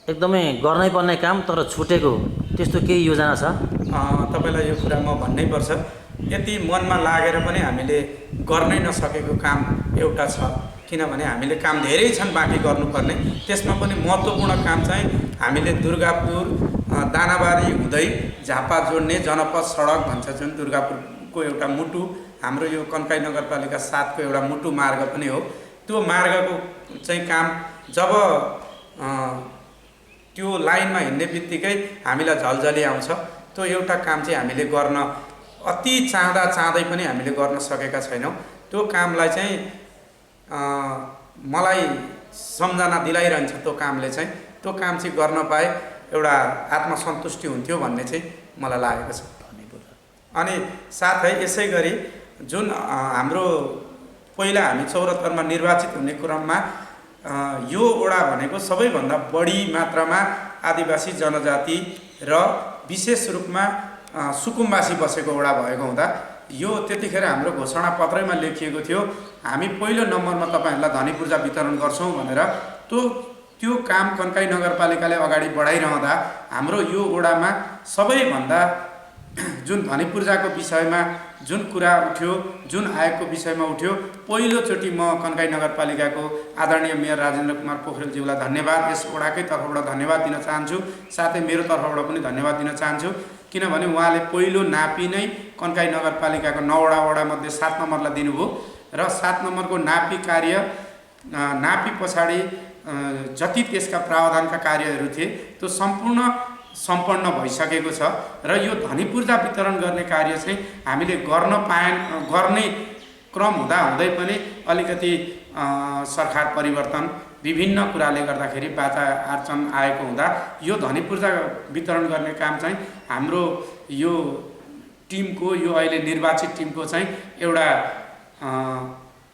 एकदमै गर्नै पर्ने काम तर छुटेको त्यस्तो केही योजना छ? तपाईँलाई यो कुरा म भन्नै पर्छ। यति मनमा लागेर पनि हामीले गर्नै नसकेको काम एउटा छ, किनभने हामीले काम धेरै छन् बाँकी गर्नुपर्ने। त्यसमा पनि महत्त्वपूर्ण काम चाहिँ हामीले दुर्गापुर दानाबारी हुँदै झापा जोड्ने जनपद सडक भन्छ, जुन दुर्गापुरको एउटा मुटु, हाम्रो यो कन्काई नगरपालिका 7 को एउटा मुटु मार्ग पनि हो। त्यो मार्गको चाहिँ काम जब त्यो लाइनमा हिँड्ने बित्तिकै हामीलाई झल्झली आउँछ। त्यो एउटा काम चाहिँ हामीले गर्न अति चाहँदै पनि हामीले गर्न सकेका छैनौँ। त्यो कामलाई चाहिँ मलाई सम्झना दिलाइरहन्छ। त्यो कामले चाहिँ त्यो काम चाहिँ गर्न पाए एउटा आत्मसन्तुष्टि हुन्थ्यो भन्ने चाहिँ मलाई लागेको छ। अनि साथै यसै गरी जुन हाम्रो पहिला हामी 74 मा निर्वाचित हुने क्रममा यो वडा भनेको सबैभन्दा बढी मात्रामा आदिवासी जनजाति र विशेष रूपमा सुकुम्बासी बसेको वडा भएको हुँदा यो त्यतिखेर हाम्रो घोषणा पत्रैमा लेखिएको थियो हामी पहिलो नम्बरमा तपाईहरुलाई धनी पूर्जा वितरण गर्छौं भनेर। त्यो काम कन्काई नगरपालिकाले अगाडि बढाइरहँदा हाम्रो यो वडामा सबैभन्दा जुन धनी पूर्जाको विषयमा जुन कुरा उठ्यो, जुन आयोगको विषयमा उठ्यो, पहिलोचोटि म कन्काई नगरपालिकाको आदरणीय मेयर राजेन्द्र कुमार पोखरेलज्यूलाई धन्यवाद, यस वडाकै तर्फबाट धन्यवाद दिन चाहन्छु। साथै मेरो तर्फबाट पनि धन्यवाद दिन चाहन्छु, किनभने उहाँले पहिलो नापी नै कन्काई नगरपालिकाको 9 वडा मध्ये 7 नम्बरलाई दिनुभयो र 7 नम्बरको नापी कार्य नापी पछाडि जति त्यसका प्रावधानका कार्यहरू थिए त्यो सम्पन्न भइसकेको छ र यो धनी पूर्जा वितरण गर्ने कार्य चाहिँ हामीले गर्ने क्रम हुँदै पनि अलिकति सरकार परिवर्तन विभिन्न कुराले गर्दाखेरि बाचा आर्चन आएको हुँदा यो धनी पूर्जा वितरण गर्ने काम चाहिँ हाम्रो यो टिमको, यो अहिले निर्वाचित टिमको चाहिँ एउटा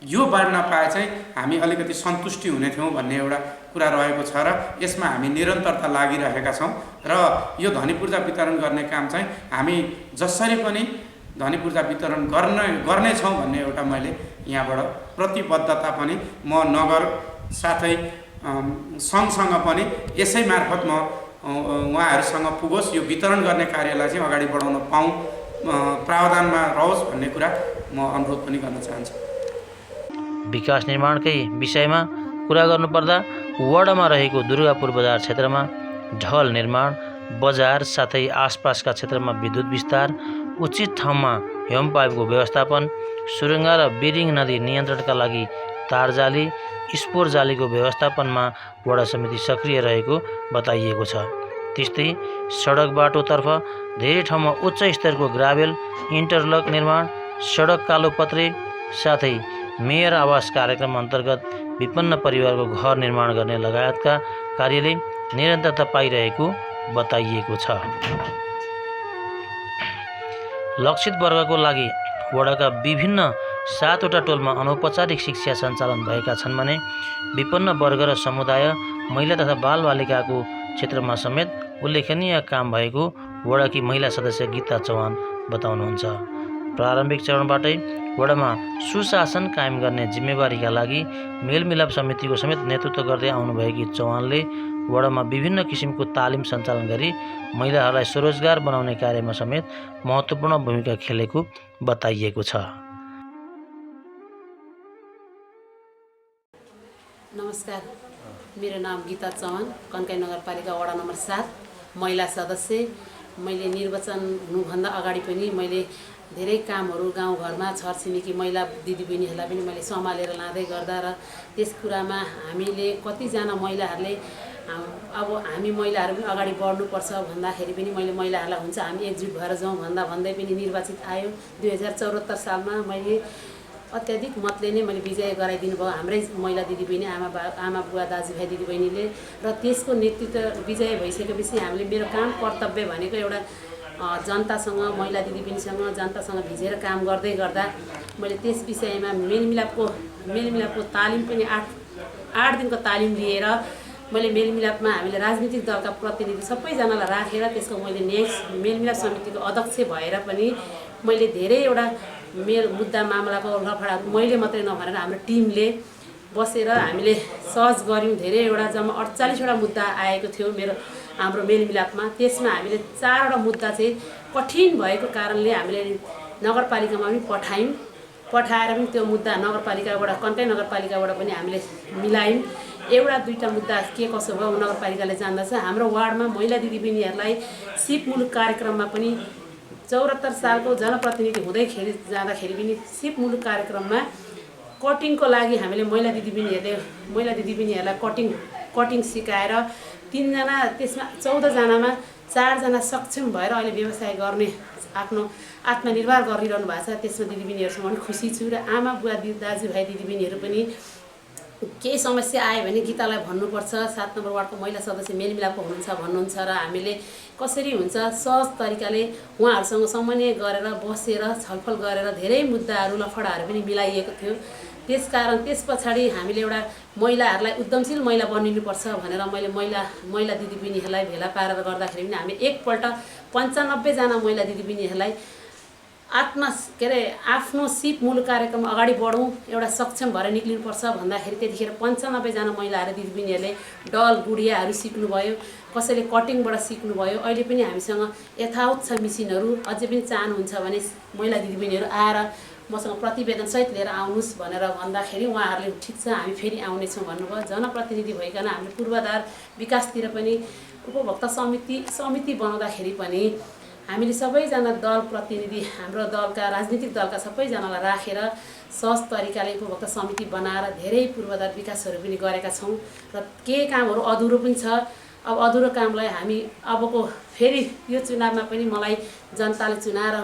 यो बढ्न पाए चाहिँ हामी अलिकति सन्तुष्टि हुने थियौँ भन्ने एउटा कुरा रहेको छ र यसमा हामी निरन्तरता लागिरहेका छौँ र यो धनी पूर्जा वितरण गर्ने काम चाहिँ हामी जसरी पनि धनी पूर्जा वितरण गर्ने छौँ भन्ने एउटा मैले यहाँबाट प्रतिबद्धता पनि म नगर साथै सङ्घसँग पनि यसै मार्फत म उहाँहरूसँग पुगोस्, यो वितरण गर्ने कार्यलाई चाहिँ अगाडि बढाउन पाऊँ, प्रावधानमा रहोस् भन्ने कुरा म अनुरोध पनि गर्न चाहन्छु। विकास निर्माणकै विषयमा कुरा गर्नुपर्दा वडामा रहेको दुर्गापुर बजार क्षेत्रमा ढल निर्माण, बजार साथै आसपासका क्षेत्रमा विद्युत विस्तार, उचित ठाउँमा हेम पाइपको व्यवस्थापन, सुरुङ्गा र बिरिङ नदी नियन्त्रणका लागि तारजाली, स्पोर जालीको व्यवस्थापनमा वडा समिति सक्रिय रहेको बताइएको छ। त्यस्तै सडक बाटोतर्फ धेरै ठाउँमा उच्च स्तरको ग्राभेल, इन्टरलक निर्माण, सडक कालोपत्रे साथै मेयर आवास कार्यक्रम अन्तर्गत विपन्न परिवारको घर निर्माण गर्ने लगायतका कार्यले निरन्तरता पाइरहेको बताइएको छ। लक्षित वर्गको लागि वडाका विभिन्न 7 वटा टोलमा अनौपचारिक शिक्षा सञ्चालन भएका छन् भने विपन्न वर्ग र समुदाय, महिला तथा बालबालिकाको क्षेत्रमा समेत उल्लेखनीय काम भएको वडाकी महिला सदस्य गीता चौहान बताउनुहुन्छ। प्रारम्भिक चरणबाटै वडामा सुशासन कायम गर्ने जिम्मेवारीका लागि मेलमिलाप समितिको समेत नेतृत्व गर्दै आउनुभएकी चौहानले वडामा विभिन्न किसिमको तालिम सञ्चालन गरी महिलाहरूलाई स्वरोजगार बनाउने कार्यमा समेत महत्त्वपूर्ण भूमिका खेलेको बताइएको छ। नमस्कार, मेरो नाम गीता चौहान, कन्काई नगरपालिका वडा नम्बर 7 महिला सदस्य। मैले निर्वाचन हुनुभन्दा अगाडि पनि मैले धेरै कामहरू गाउँघरमा छरछिमेकी महिला दिदीबहिनीहरूलाई पनि मैले सम्हालेर लाँदै गर्दा र त्यस कुरामा हामीले कतिजना महिलाहरूले अब हामी महिलाहरू पनि अगाडि बढ्नुपर्छ भन्दाखेरि पनि मैले महिलाहरूलाई हुन्छ हामी एकजुट भएर जाउँ भन्दै पनि निर्वाचित आयो। 2074 सालमा मैले अत्याधिक मतले नै मैले विजय गराइदिनु भयो हाम्रै महिला दिदीबहिनी, आमा बुवा दाजुभाइ दिदीबहिनीले। र त्यसको नेतृत्व विजय भइसकेपछि हामीले मेरो काम कर्तव्य भनेको एउटा जनतासँग, महिला दिदीबहिनीसँग, जनतासँग भिजेर काम गर्दै गर्दा मैले त्यस विषयमा मेलमिलापको तालिम पनि 8 दिनको तालिम लिएर मैले मेलमिलापमा हामीले राजनीतिक दलका प्रतिनिधि सबैजनालाई राखेर त्यसको मैले नेक्स्ट मेलमिलाप समितिको अध्यक्ष भएर पनि मैले धेरैवटा मुद्दा मामलाको लफडाहरू मैले मात्रै नभनेर हाम्रो टिमले बसेर हामीले सहज गऱ्यौँ। धेरैवटा जम्मा 48वटा मुद्दा आएको थियो हाम्रो मेलमिलापमा। त्यसमा हामीले 4वटा मुद्दा चाहिँ कठिन भएको कारणले हामीले नगरपालिकामा पनि पठाएर पनि त्यो मुद्दा नगरपालिकाबाट, कन्काई नगरपालिकाबाट पनि हामीले मिलायौँ। एउटा दुईवटा मुद्दा के कसो भयो नगरपालिकाले जान्दछ। हाम्रो वार्डमा महिला दिदीबहिनीहरूलाई सिप मुलुक कार्यक्रममा पनि 74 सालको जनप्रतिनिधि जाँदाखेरि पनि सिप मुलुक कार्यक्रममा कटिङको लागि हामीले महिला दिदीबहिनीहरूलाई कटिङ सिकाएर 3 जना, त्यसमा 14 जनामा 4 जना सक्षम भएर अहिले व्यवसाय गर्ने आफ्नो आत्मनिर्भर गरिरहनु भएको छ। त्यसमा दिदीबहिनीहरूसँग पनि खुसी छु। र आमा बुवा दाजुभाइ दिदीबहिनीहरू पनि केही समस्या आयो भने गीतालाई भन्नुपर्छ। 7 नम्बर वार्डको महिला सदस्य मेलमिलापको भन्नुहुन्छ र हामीले कसरी हुन्छ सहज तरिकाले उहाँहरूसँग समन्वय गरेर बसेर छलफल गरेर धेरै मुद्दाहरू लफडाहरू पनि मिलाइएको थियो। त्यसकारण त्यस पछाडि हामीले एउटा महिलाहरूलाई उद्यमशील महिला बनिनुपर्छ भनेर मैले महिला दिदीबहिनीहरूलाई भेला पारेर गर्दाखेरि पनि हामी एकपल्ट 95 जना महिला दिदीबहिनीहरूलाई आफ्नो सिप मुलुक कार्यक्रम अगाडि बढौँ, एउटा सक्षम भएर निक्लिनुपर्छ भन्दाखेरि त्यतिखेर 95 जना महिलाहरू दिदीबहिनीहरूले डल गुडियाहरू सिक्नुभयो, कसैले कटिङबाट सिक्नुभयो। अहिले पनि हामीसँग यथावत छ मिसिनहरू। अझै पनि चाहनुहुन्छ भने महिला दिदीबहिनीहरू आएर मसँग प्रतिवेदन सहित लिएर आउनुहोस् भनेर भन्दाखेरि उहाँहरूले ठिक छ हामी फेरि आउनेछौँ भन्नुभयो। जनप्रतिनिधि भइकन हामीले पूर्वाधार विकासतिर पनि उपभोक्ता समिति बनाउँदाखेरि पनि हामीले सबैजना दल प्रतिनिधि, हाम्रो दलका राजनीतिक दलका सबैजनालाई राखेर सहज तरिकाले उपभोक्ता समिति बनाएर धेरै पूर्वाधार विकासहरू पनि गरेका छौँ। र केही कामहरू अधुरो पनि छ। अब अधुरो कामलाई हामी अबको फेरि यो चुनावमा पनि मलाई जनताले चुनाएर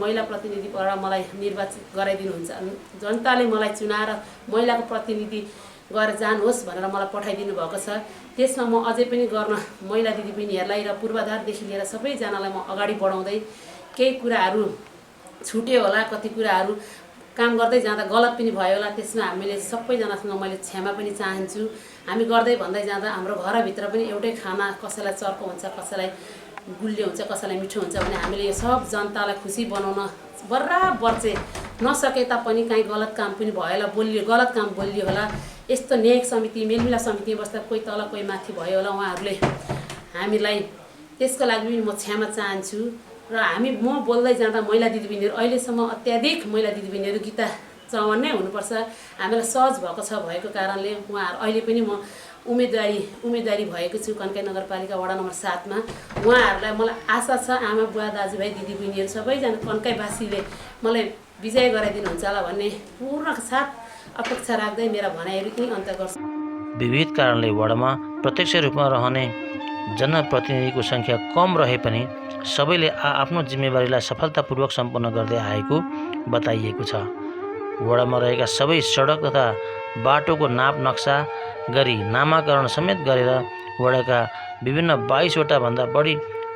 महिला प्रतिनिधिबाट मलाई निर्वाचित गराइदिनुहुन्छ। जनताले मलाई चुनाएर महिलाको प्रतिनिधि गरेर जानुहोस् भनेर मलाई पठाइदिनु भएको छ। त्यसमा म अझै पनि गर्न महिला दिदीबहिनीहरूलाई र पूर्वाधारदेखि लिएर सबैजनालाई म अगाडि बढाउँदै केही कुराहरू छुट्यो होला, कति कुराहरू काम गर्दै जाँदा गलत पनि भयो होला, त्यसमा हामीले सबैजनासँग मैले क्षमा पनि चाहन्छु। हामी गर्दै भन्दै जाँदा हाम्रो घरभित्र पनि एउटै खाना, कसैलाई चर्को हुन्छ, कसैलाई गुलियो हुन्छ, कसैलाई मिठो हुन्छ भने हामीले यो सब जनतालाई खुसी बनाउन बराबर चाहिँ नसके तापनि काहीँ गलत काम पनि भयो होला, गलत काम बोलियो होला। यस्तो न्यायिक समिति, मेलमिलाप समिति बस्दा कोही तल कोही माथि भयो होला, उहाँहरूले हामीलाई त्यसको लागि पनि म क्षमा चाहन्छु। र म बोल्दै जाँदा महिला दिदीबहिनीहरू अहिलेसम्म अत्याधिक महिला दिदीबहिनीहरू गीता चौहान नै हुनुपर्छ हामीलाई सहज भएको कारणले उहाँहरू अहिले पनि म उम्मेदवारी भएको छु कन्काई नगरपालिका वडा नम्बर 7 मा। उहाँहरूलाई मलाई आशा छ आमा बुवा दाजुभाइ दिदीबहिनीहरू सबैजना कन्काईवासीले मलाई विजय गराइदिनुहुन्छ होला भन्ने पूर्ण साथ अपेक्षा राख्दै मेरा भनाइहरू यही अन्त गर्छु। विविध कारणले वडामा प्रत्यक्ष रूपमा रहने जनप्रतिनिधिको सङ्ख्या कम रहे पनि सबैले आफ्नो जिम्मेवारीलाई सफलतापूर्वक सम्पन्न गर्दै आएको बताइएको छ। वडामा रहेका सबै सडक तथा बाटोको नाप नक्सा गरी नामाकरण समेत गरेर वडाका विभिन्न 22वटा भन्दा बढी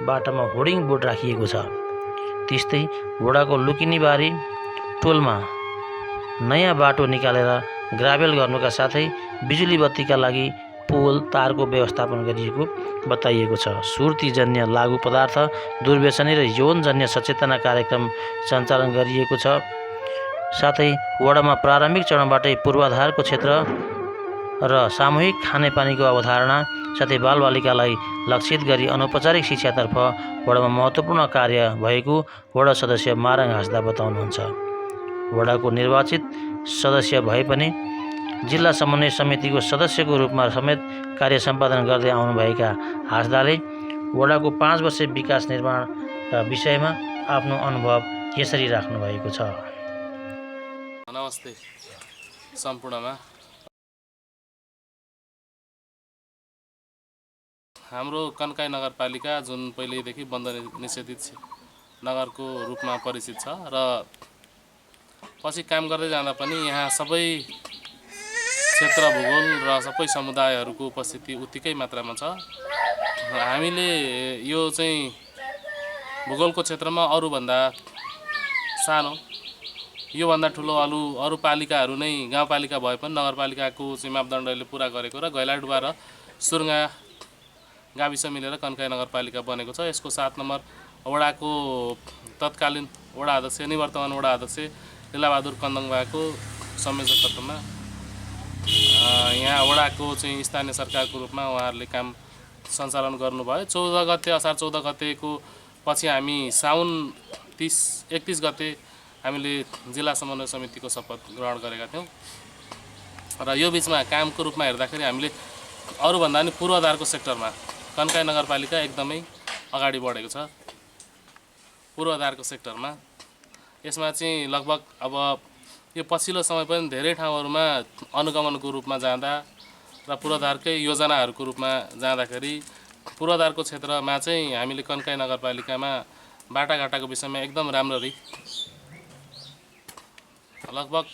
बाटामा होर्डिङ बोर्ड राखिएको छ। त्यस्तै वडाको लुकिनीबारी टोलमा नयाँ बाटो निकालेर ग्राभेल गर्नुका साथै बिजुली बत्तीका लागि पोल तारको व्यवस्थापन गरिएको बताइएको छ। सुर्तीजन्य लागु पदार्थ दुर्व्यसनी र यौनजन्य सचेतना कार्यक्रम सञ्चालन गरिएको छ। साथै वडामा प्रारम्भिक चरणबाटै पूर्वाधारको क्षेत्र र सामूहिक खानेपानीको अवधारणा साथै बालबालिकालाई लक्षित गरी अनौपचारिक शिक्षातर्फ वडामा महत्त्वपूर्ण कार्य भएको वडा सदस्य माराङ हाँसदा बताउनुहुन्छ। वडाको निर्वाचित सदस्य भए पनि जिल्ला समन्वय समितिको सदस्यको रूपमा समेत कार्य सम्पादन गर्दै आउनुभएका हाँसदाले वडाको 5 वर्ष विकास निर्माणका विषयमा आफ्नो अनुभव यसरी राख्नुभएको छ। नमस्ते सम्पूर्णमा। हाम्रो कन्काई नगरपालिका जुन पहिल्यैदेखि बन्द निषेधित नगरको रूपमा परिचित छ र पछि काम गर्दै जाँदा पनि यहाँ सबै क्षेत्र भूगोल र सबै समुदायहरूको उपस्थिति उत्तिकै मात्रामा छ। हामीले यो चाहिँ भूगोलको क्षेत्रमा अरूभन्दा सानो, योभन्दा ठुलो अरू पालिकाहरू नै गाउँपालिका भए पनि नगरपालिकाको चाहिँ मापदण्डले पुरा गरेको र घैलाडुवा र सुर्गा गाविस मिलेर कन्काई नगरपालिका बनेको छ। यसको 7 नम्बर वडाको तत्कालीन वडा अध्यक्ष निवर्तमान वडा अध्यक्ष लीलाबहादुर कन्दङबाको संयोजकत्वमा यहाँ वडाको चाहिँ स्थानीय सरकारको रूपमा उहाँहरूले काम सञ्चालन गर्नुभयो। 14 गते असार 14 गतेको पछि हामी साउन 31 गते हामीले जिल्ला समन्वय समितिको शपथ ग्रहण गरेका थियौँ र यो बिचमा कामको रूपमा हेर्दाखेरि हामीले अरूभन्दा पनि पूर्वाधारको सेक्टरमा कन्काई नगरपालिका एकदमै अगाडि बढेको छ। पूर्वाधारको सेक्टरमा यसमा चाहिँ लगभग अब यो पछिल्लो समय पनि धेरै ठाउँहरूमा अनुगमनको रूपमा जाँदा र पूर्वाधारकै योजनाहरूको रूपमा जाँदाखेरि पूर्वाधारको क्षेत्रमा चाहिँ हामीले कन्काई नगरपालिकामा बाटाघाटाको विषयमा एकदम राम्ररी लगभग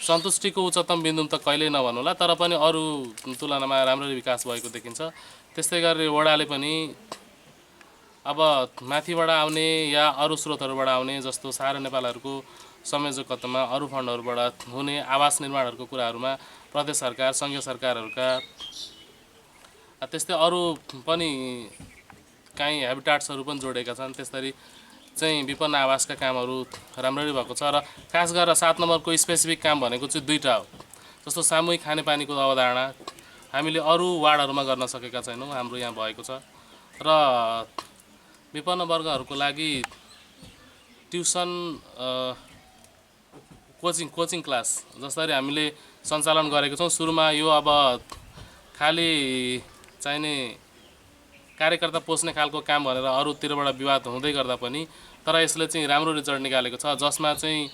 सन्तुष्टिको उच्चतम बिन्दु त कहिल्यै नभन्नुहोला, तर पनि अरू तुलनामा राम्ररी विकास भएको देखिन्छ। त्यस्तै गरी वडाले पनि अब माथिबाट आउने या अरू स्रोतहरूबाट आउने जस्तो सारा नेपालहरूको संयोजकत्वमा अरू फन्डहरूबाट हुने आवास निर्माणहरूको कुराहरूमा प्रदेश सरकार सङ्घीय सरकारहरूका त्यस्तै अरू पनि काहीँ हेबिटाट्सहरू पनि जोडेका छन्। त्यसरी चाहिँ विपन्न आवासका कामहरू राम्ररी भएको छ र खास गरेर 7 नम्बरको स्पेसिफिक काम भनेको चाहिँ 2टा हो। जस्तो सामूहिक खानेपानीको अवधारणा हामीले अरू वार्डहरूमा गर्न सकेका छैनौँ, हाम्रो यहाँ भएको छ र विपन्न वर्गहरूको लागि ट्युसन कोचिङ क्लास जसरी हामीले सञ्चालन गरेको छौँ। सुरुमा यो अब खालि चाहिने कार्यकर्ता पोस्ने खालको काम भनेर अरूतिरबाट विवाद हुँदै गर्दा पनि तर यसले चाहिँ राम्रो रिजल्ट निकालेको छ, जसमा चाहिँ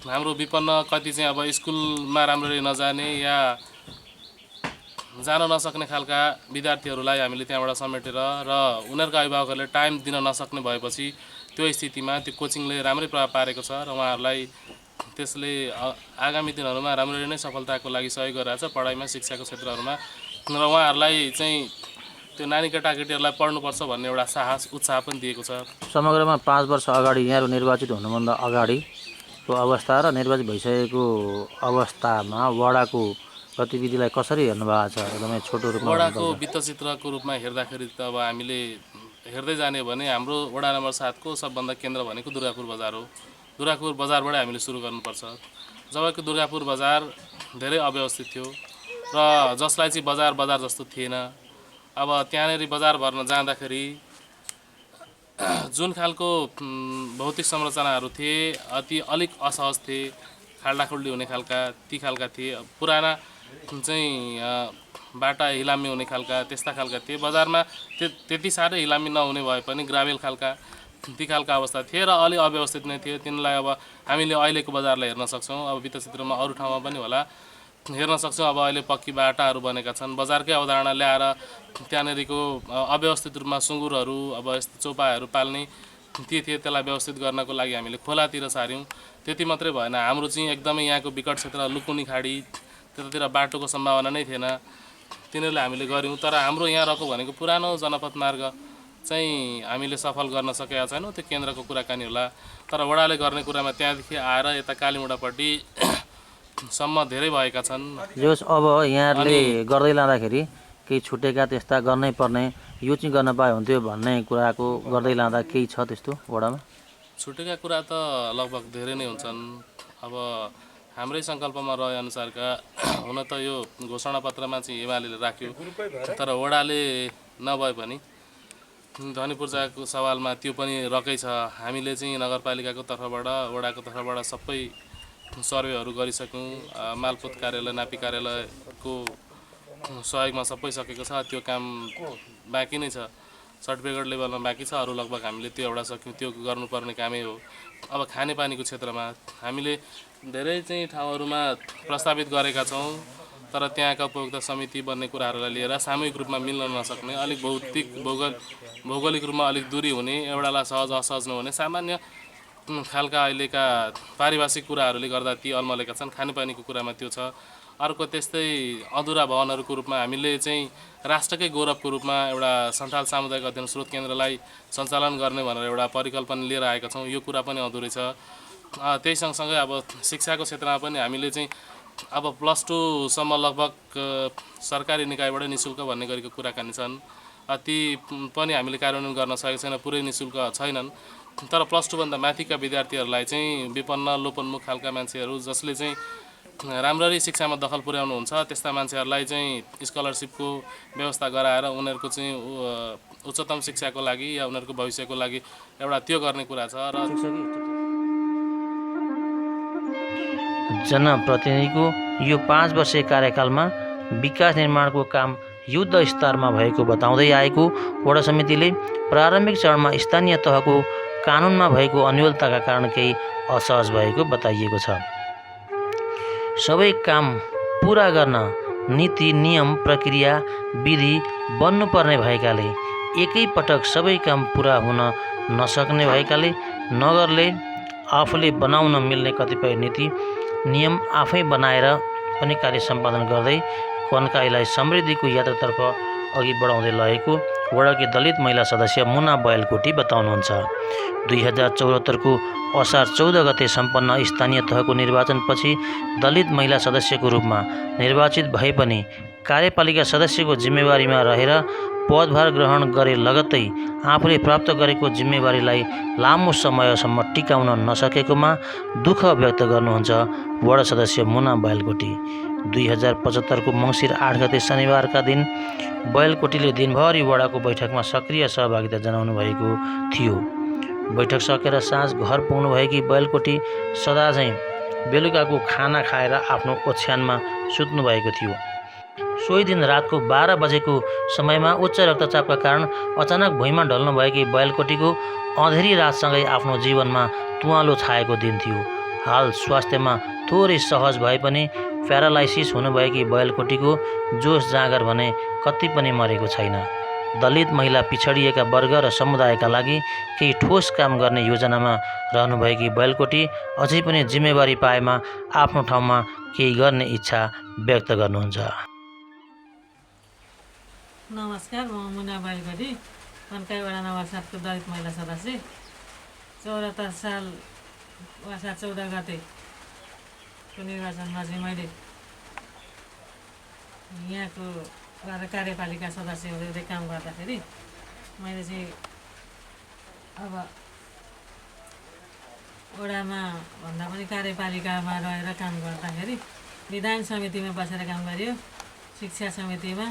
हाम्रो विपन्न कति चाहिँ अब स्कुलमा राम्ररी नजाने या जान नसक्ने खालका विद्यार्थीहरूलाई हामीले त्यहाँबाट समेटेर र उनीहरूका अभिभावकहरूले टाइम दिन नसक्ने भएपछि त्यो स्थितिमा त्यो कोचिङले राम्रै प्रभाव पारेको छ र उहाँहरूलाई त्यसले आगामी दिनहरूमा राम्ररी नै सफलताको लागि सहयोग गरिरहेछ पढाइमा, शिक्षाको क्षेत्रहरूमा र उहाँहरूलाई चाहिँ त्यो नानी केटाकेटीहरूलाई पढ्नुपर्छ भन्ने एउटा साहस उत्साह पनि दिएको छ। समग्रमा 5 वर्ष अगाडि यहाँहरू निर्वाचित हुनुभन्दा अगाडिको अवस्था र निर्वाचित भइसकेको अवस्थामा वडाको गतिविधिलाई कसरी हेर्नुभएको छ? एकदमै छोटो रूपमा वडाको वित्तचित्रको रूपमा हेर्दाखेरि त अब हामीले हेर्दै जाने भने हाम्रो वडा नम्बर 7 को सबभन्दा केन्द्र भनेको दुर्गापुर बजार हो। दुर्गापुर बजारबाटै हामीले सुरु गर्नुपर्छ। जबकि दुर्गापुर बजार धेरै अव्यवस्थित थियो र जसलाई चाहिँ बजार जस्तो थिएन। अब त्यहाँनेरि बजार भर्न जाँदाखेरि जुन खालको भौतिक संरचनाहरू थिए अलिक असहज थिए, खाल्डाखुल्डी हुने खालका ती खालका थिए। पुराना चाहिँ बाटा हिलामी हुने खालका त्यस्ता खालका थिए। बजारमा त्यति साह्रै हिलामी नहुने भए पनि ग्राभेल खालका ती खालका अवस्था थिए र अलि अव्यवस्थित नै थियो। तिनलाई अब हामीले अहिलेको बजारलाई हेर्न सक्छौँ। अब वित्तचित्रमा अरू ठाउँमा पनि होला हेर्न सक्छौँ। अब अहिले पक्की बाटाहरू बनेका छन्। बजारकै अवधारणा ल्याएर त्यहाँनेरिको अव्यवस्थित रूपमा सुँगुरहरू अब यस्तो चौपायाहरू पाल्ने ती थिए, त्यसलाई व्यवस्थित गर्नको लागि हामीले खोलातिर सार्यौँ। त्यति मात्रै भएन, हाम्रो चाहिँ एकदमै यहाँको विकट क्षेत्र लुकुनी खाडी त्यतातिर बाटोको सम्भावना नै थिएन, तिनीहरूले हामीले गऱ्यौँ। तर हाम्रो यहाँ रहेको भनेको पुरानो जनपथ मार्ग चाहिँ हामीले सफल गर्न सकेका छैनौँ। त्यो केन्द्रको कुराकानी होला, तर वडाले गर्ने कुरामा त्यहाँदेखि आएर यता कालीमुढापट्टि सम्म धेरै भएका छन्। जस अब यहाँहरूले गर्दै लाँदाखेरि केही छुटेका त्यस्ता गर्नै पर्ने यो चाहिँ गर्न पाए हुन्थ्यो भन्ने कुराको गर्दै लाँदा केही छ त्यस्तो वडामा? छुटेका कुरा त लगभग धेरै नै हुन्छन्। अब हाम्रै सङ्कल्पमा रहेअनुसारका हुन त यो घोषणापत्रमा चाहिँ एमाले राख्यो, तर वडाले नभए पनि ध्वनि पूर्जाको सवालमा त्यो पनि रकै छ। हामीले चाहिँ नगरपालिकाको तर्फबाट वडाको तर्फबाट सबै सर्वेहरू गरिसक्यौँ। मालपोत कार्यालय नापी कार्यालयको सहयोगमा सबै सकेको छ। त्यो काम बाँकी नै छ, सर्टिफिकेट लेभलमा बाँकी छ। अरू लगभग हामीले त्यो एउटा सक्यौँ, त्यो गर्नुपर्ने कामै हो। अब खानेपानीको क्षेत्रमा हामीले धेरै चाहिँ ठाउँहरूमा प्रस्तावित गरेका छौँ, तर त्यहाँका उपभोक्ता समिति बन्ने कुराहरूलाई लिएर सामूहिक रूपमा मिल्न नसक्ने, अलिक भौगोलिक रूपमा अलिक दूरी हुने, एउटालाई सहज असहज नहुने सामान्य खालका अहिलेका पारिभाषिक कुराहरूले गर्दा ती अल्मलेका छन्। खानेपानीको कुरामा त्यो छ। अर्को त्यस्तै अधुरा भवनहरूको रूपमा हामीले चाहिँ राष्ट्रकै गौरवको रूपमा एउटा सन्थाल सामुदायिक अध्ययन स्रोत केन्द्रलाई सञ्चालन गर्ने भनेर एउटा परिकल्पना लिएर आएका छौँ। यो कुरा पनि अधुरै छ। त्यही सँगसँगै अब शिक्षाको क्षेत्रमा पनि हामीले चाहिँ अब +2 सम्म लगभग सरकारी निकायबाट निःशुल्क भन्ने गरेको कुराकानी छन्। ती पनि हामीले कार्यान्वयन गर्न सकेको छैन, पुरै निःशुल्क छैनन्। तर +2 भन्दा माथिका विद्यार्थीहरूलाई चाहिँ विपन्न लोपोन्मुख खालका मान्छेहरू जसले चाहिँ राम्ररी शिक्षामा दखल पुर्याउनुहुन्छ, त्यस्ता मान्छेहरूलाई चाहिँ स्कलरसिपको व्यवस्था गराएर उनीहरूको चाहिँ उच्चतम शिक्षाको लागि या उनीहरूको भविष्यको लागि एउटा त्यो गर्ने कुरा छ। र जनप्रतिनिधिको यो 5 वर्षीय कार्यकालमा विकास निर्माणको काम युद्ध स्तरमा भएको बताउँदै आएको वडा समितिले प्रारम्भिक चरणमा स्थानीय तहको कानुनमा भएको अन्योलताका कारण केही असहज भएको बताइएको छ। सबै काम पुरा गर्न नीति नियम प्रक्रिया विधि बन्नुपर्ने भएकाले एकै पटक सबै काम पुरा हुन नसक्ने भएकाले नगरले आफूले बनाउन मिल्ने कतिपय नीति नियम आफै बनाएर पनि कार्य सम्पादन गर्दै कन्काईलाई समृद्धिको यात्रातर्फ अघि बढाउँदै लगेको वडाकी दलित महिला सदस्य मुना बैलकोटी बताउनुहुन्छ। 2074 असार 14 गते सम्पन्न स्थानीय तहको निर्वाचनपछि दलित महिला सदस्यको रूपमा निर्वाचित भए पनि कार्यपालिका सदस्यको जिम्मेवारीमा रहेर पदभार ग्रहण गरे लगत्तै आफूले प्राप्त गरेको जिम्मेवारीलाई लामो समयसम्म टिकाउन नसकेकोमा दुःख व्यक्त गर्नुहुन्छ वडा सदस्य मुना बैलकोटी। 2075 मङ्सिर 8 गते शनिबारका दिन बैलकोटीले दिनभरि वडाको बैठकमा सक्रिय सहभागिता जनाउनु भएको थियो। बैठक सकेर साँझ घर पुग्नुभएकी बैलकोटी सदाझैँ बेलुकाको खाना खाएर आफ्नो ओछ्यानमा सुत्नु भएको थियो। सोही दिन रातको 12 बजेको समयमा उच्च रक्तचापका कारण अचानक भुइँमा ढल्नु भएकी बैलकोटीको अँधेरी रातसँगै आफ्नो जीवनमा तुवालो छाएको दिन थियो। हाल स्वास्थ्यमा थोरै सहज भए पनि प्यारालाइसिस हुनुभएकी बैलकोटीको जोस जाँगर भने कति पनि मरेको छैन। दलित महिला पिछडिएका वर्ग र समुदायका लागि केही ठोस काम गर्ने योजनामा रहनुभएकी बैलकोटी अझै पनि जिम्मेवारी पाएमा आफ्नो ठाउँमा केही गर्ने इच्छा व्यक्त गर्नुहुन्छ। नमस्कार, म मुना बैलकोटी, कन्काई वडा नम्बर 7 को दलित महिला सदस्य। 74 साल असार 14 गतेको निर्वाचनमा चाहिँ मैले यहाँको कार्यपालिका सदस्य हुँदै काम गर्दाखेरि मैले चाहिँ अब वडामा भन्दा पनि कार्यपालिकामा रहेर काम गर्दाखेरि विधान समितिमा बसेर काम गरियो, शिक्षा समितिमा,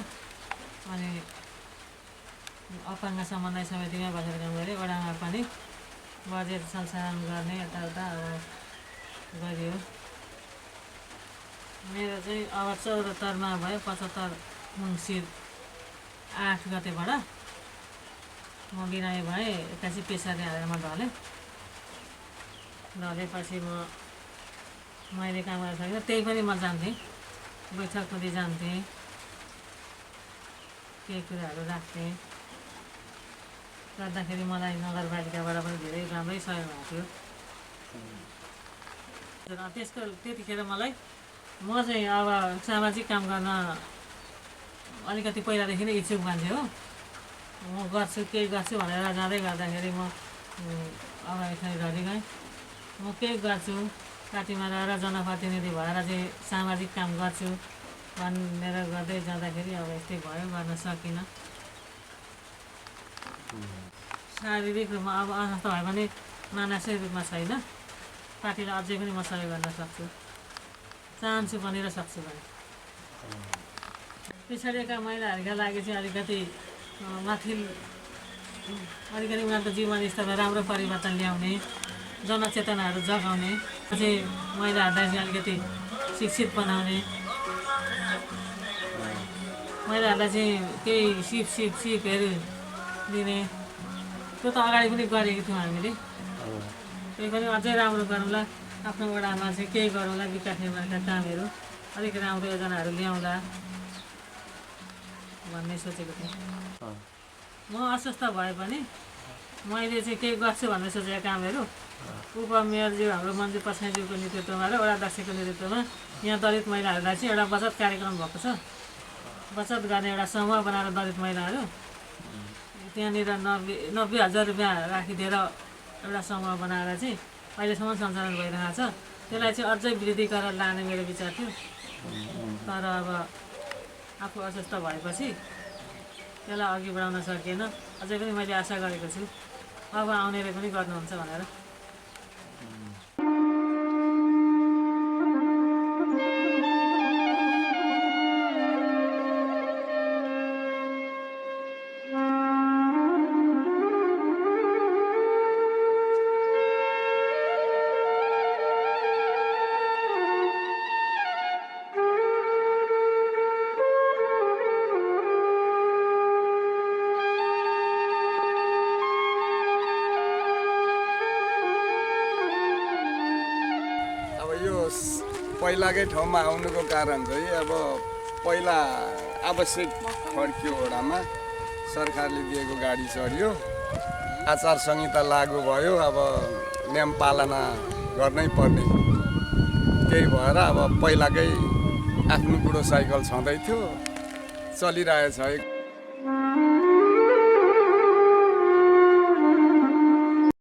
अनि अपाङ्ग समन्वय समितिमा बसेर काम गऱ्यो। वडामा पनि बजेट सञ्चालन गर्ने यताउता अब गरियो। मेरो चाहिँ अब 74मा भयो। 75 मङ्सिर 8 गतेबाट म बिरामी भएँ। एक्कासी पेसारले हालेर म ढलेँ। ढलेपछि मैले काम गर्न सकिनँ। त्यही पनि म जान्थेँ, बैठकमध्ये जान्थेँ, केही कुराहरू राख्थेँ। गर्दाखेरि मलाई नगरपालिकाबाट पनि धेरै राम्रै सहयोग भएको थियो। त्यतिखेर म चाहिँ अब सामाजिक काम गर्न अलिकति पहिलादेखि नै इच्छुक मान्छे हो। म गर्छु, केही गर्छु भनेर जाँदै गर्दाखेरि म अब यसरी ढली गएँ। म केही गर्छु, पार्टीमा रहेर जनप्रतिनिधि भएर चाहिँ सामाजिक काम गर्छु भनेर गर्दै जाँदाखेरि अब यस्तै भयो, गर्न सकिनँ। शारीरिक रूपमा अब अवस्था भयो भने मानसिक रूपमा छैन। पार्टीलाई अझै पनि म सहयोग गर्न सक्छु। चाहन्छु पनि र सक्छु पनि। पिछडिएका महिलाहरूका लागि चाहिँ अलिकति माथि अलिकति उनीहरूको जीवन स्तरमा राम्रो परिवर्तन ल्याउने, जनचेतनाहरू जगाउने चाहिँ महिलाहरूलाई चाहिँ अलिकति शिक्षित बनाउने, महिलाहरूलाई चाहिँ केही सिपहरू दिने, त्यो त अगाडि पनि गरेको थियौँ हामीले। त्यही पनि अझै राम्रो गरौँला, आफ्नो वडामा चाहिँ केही गरौँला, विकास निर्माणका कामहरू अलिक राम्रो योजनाहरू ल्याउँला भन्ने सोचेको थिएँ। म अस्वस्थ भए पनि मैले चाहिँ केही गर्छु भन्ने सोचेका कामहरू उपमेयरज्यू हाम्रो मन्जु पस्नेज्यूको नेतृत्वमा र वडा अध्यक्षको नेतृत्वमा यहाँ दलित महिलाहरूलाई चाहिँ एउटा बचत कार्यक्रम भएको छ। बचत गर्ने एउटा समूह बनाएर दलित महिलाहरू त्यहाँनिर 90,000 रुपियाँ राखिदिएर एउटा समूह बनाएर चाहिँ अहिलेसम्म सञ्चालन भइरहेको छ। त्यसलाई चाहिँ अझै वृद्धि गरेर लाने मेरो विचार थियो। तर अब आफू अस्वस्थ भएपछि त्यसलाई अघि बढाउन सकिएन। अझै पनि मैले आशा गरेको छु अब आउनेले पनि गर्नुहुन्छ भनेर। पहिलाकै ठाउँमा आउनुको कारण चाहिँ अब पहिला आवश्यक फर्कियो वडामा, सरकारले दिएको गाडी चढ्यो, आचार संहिता लागू भयो, अब नियम पालना गर्नै पर्ने केही भएर अब पहिलाकै आफ्नो बुढो साइकल छँदै थियो, चलिरहेछ।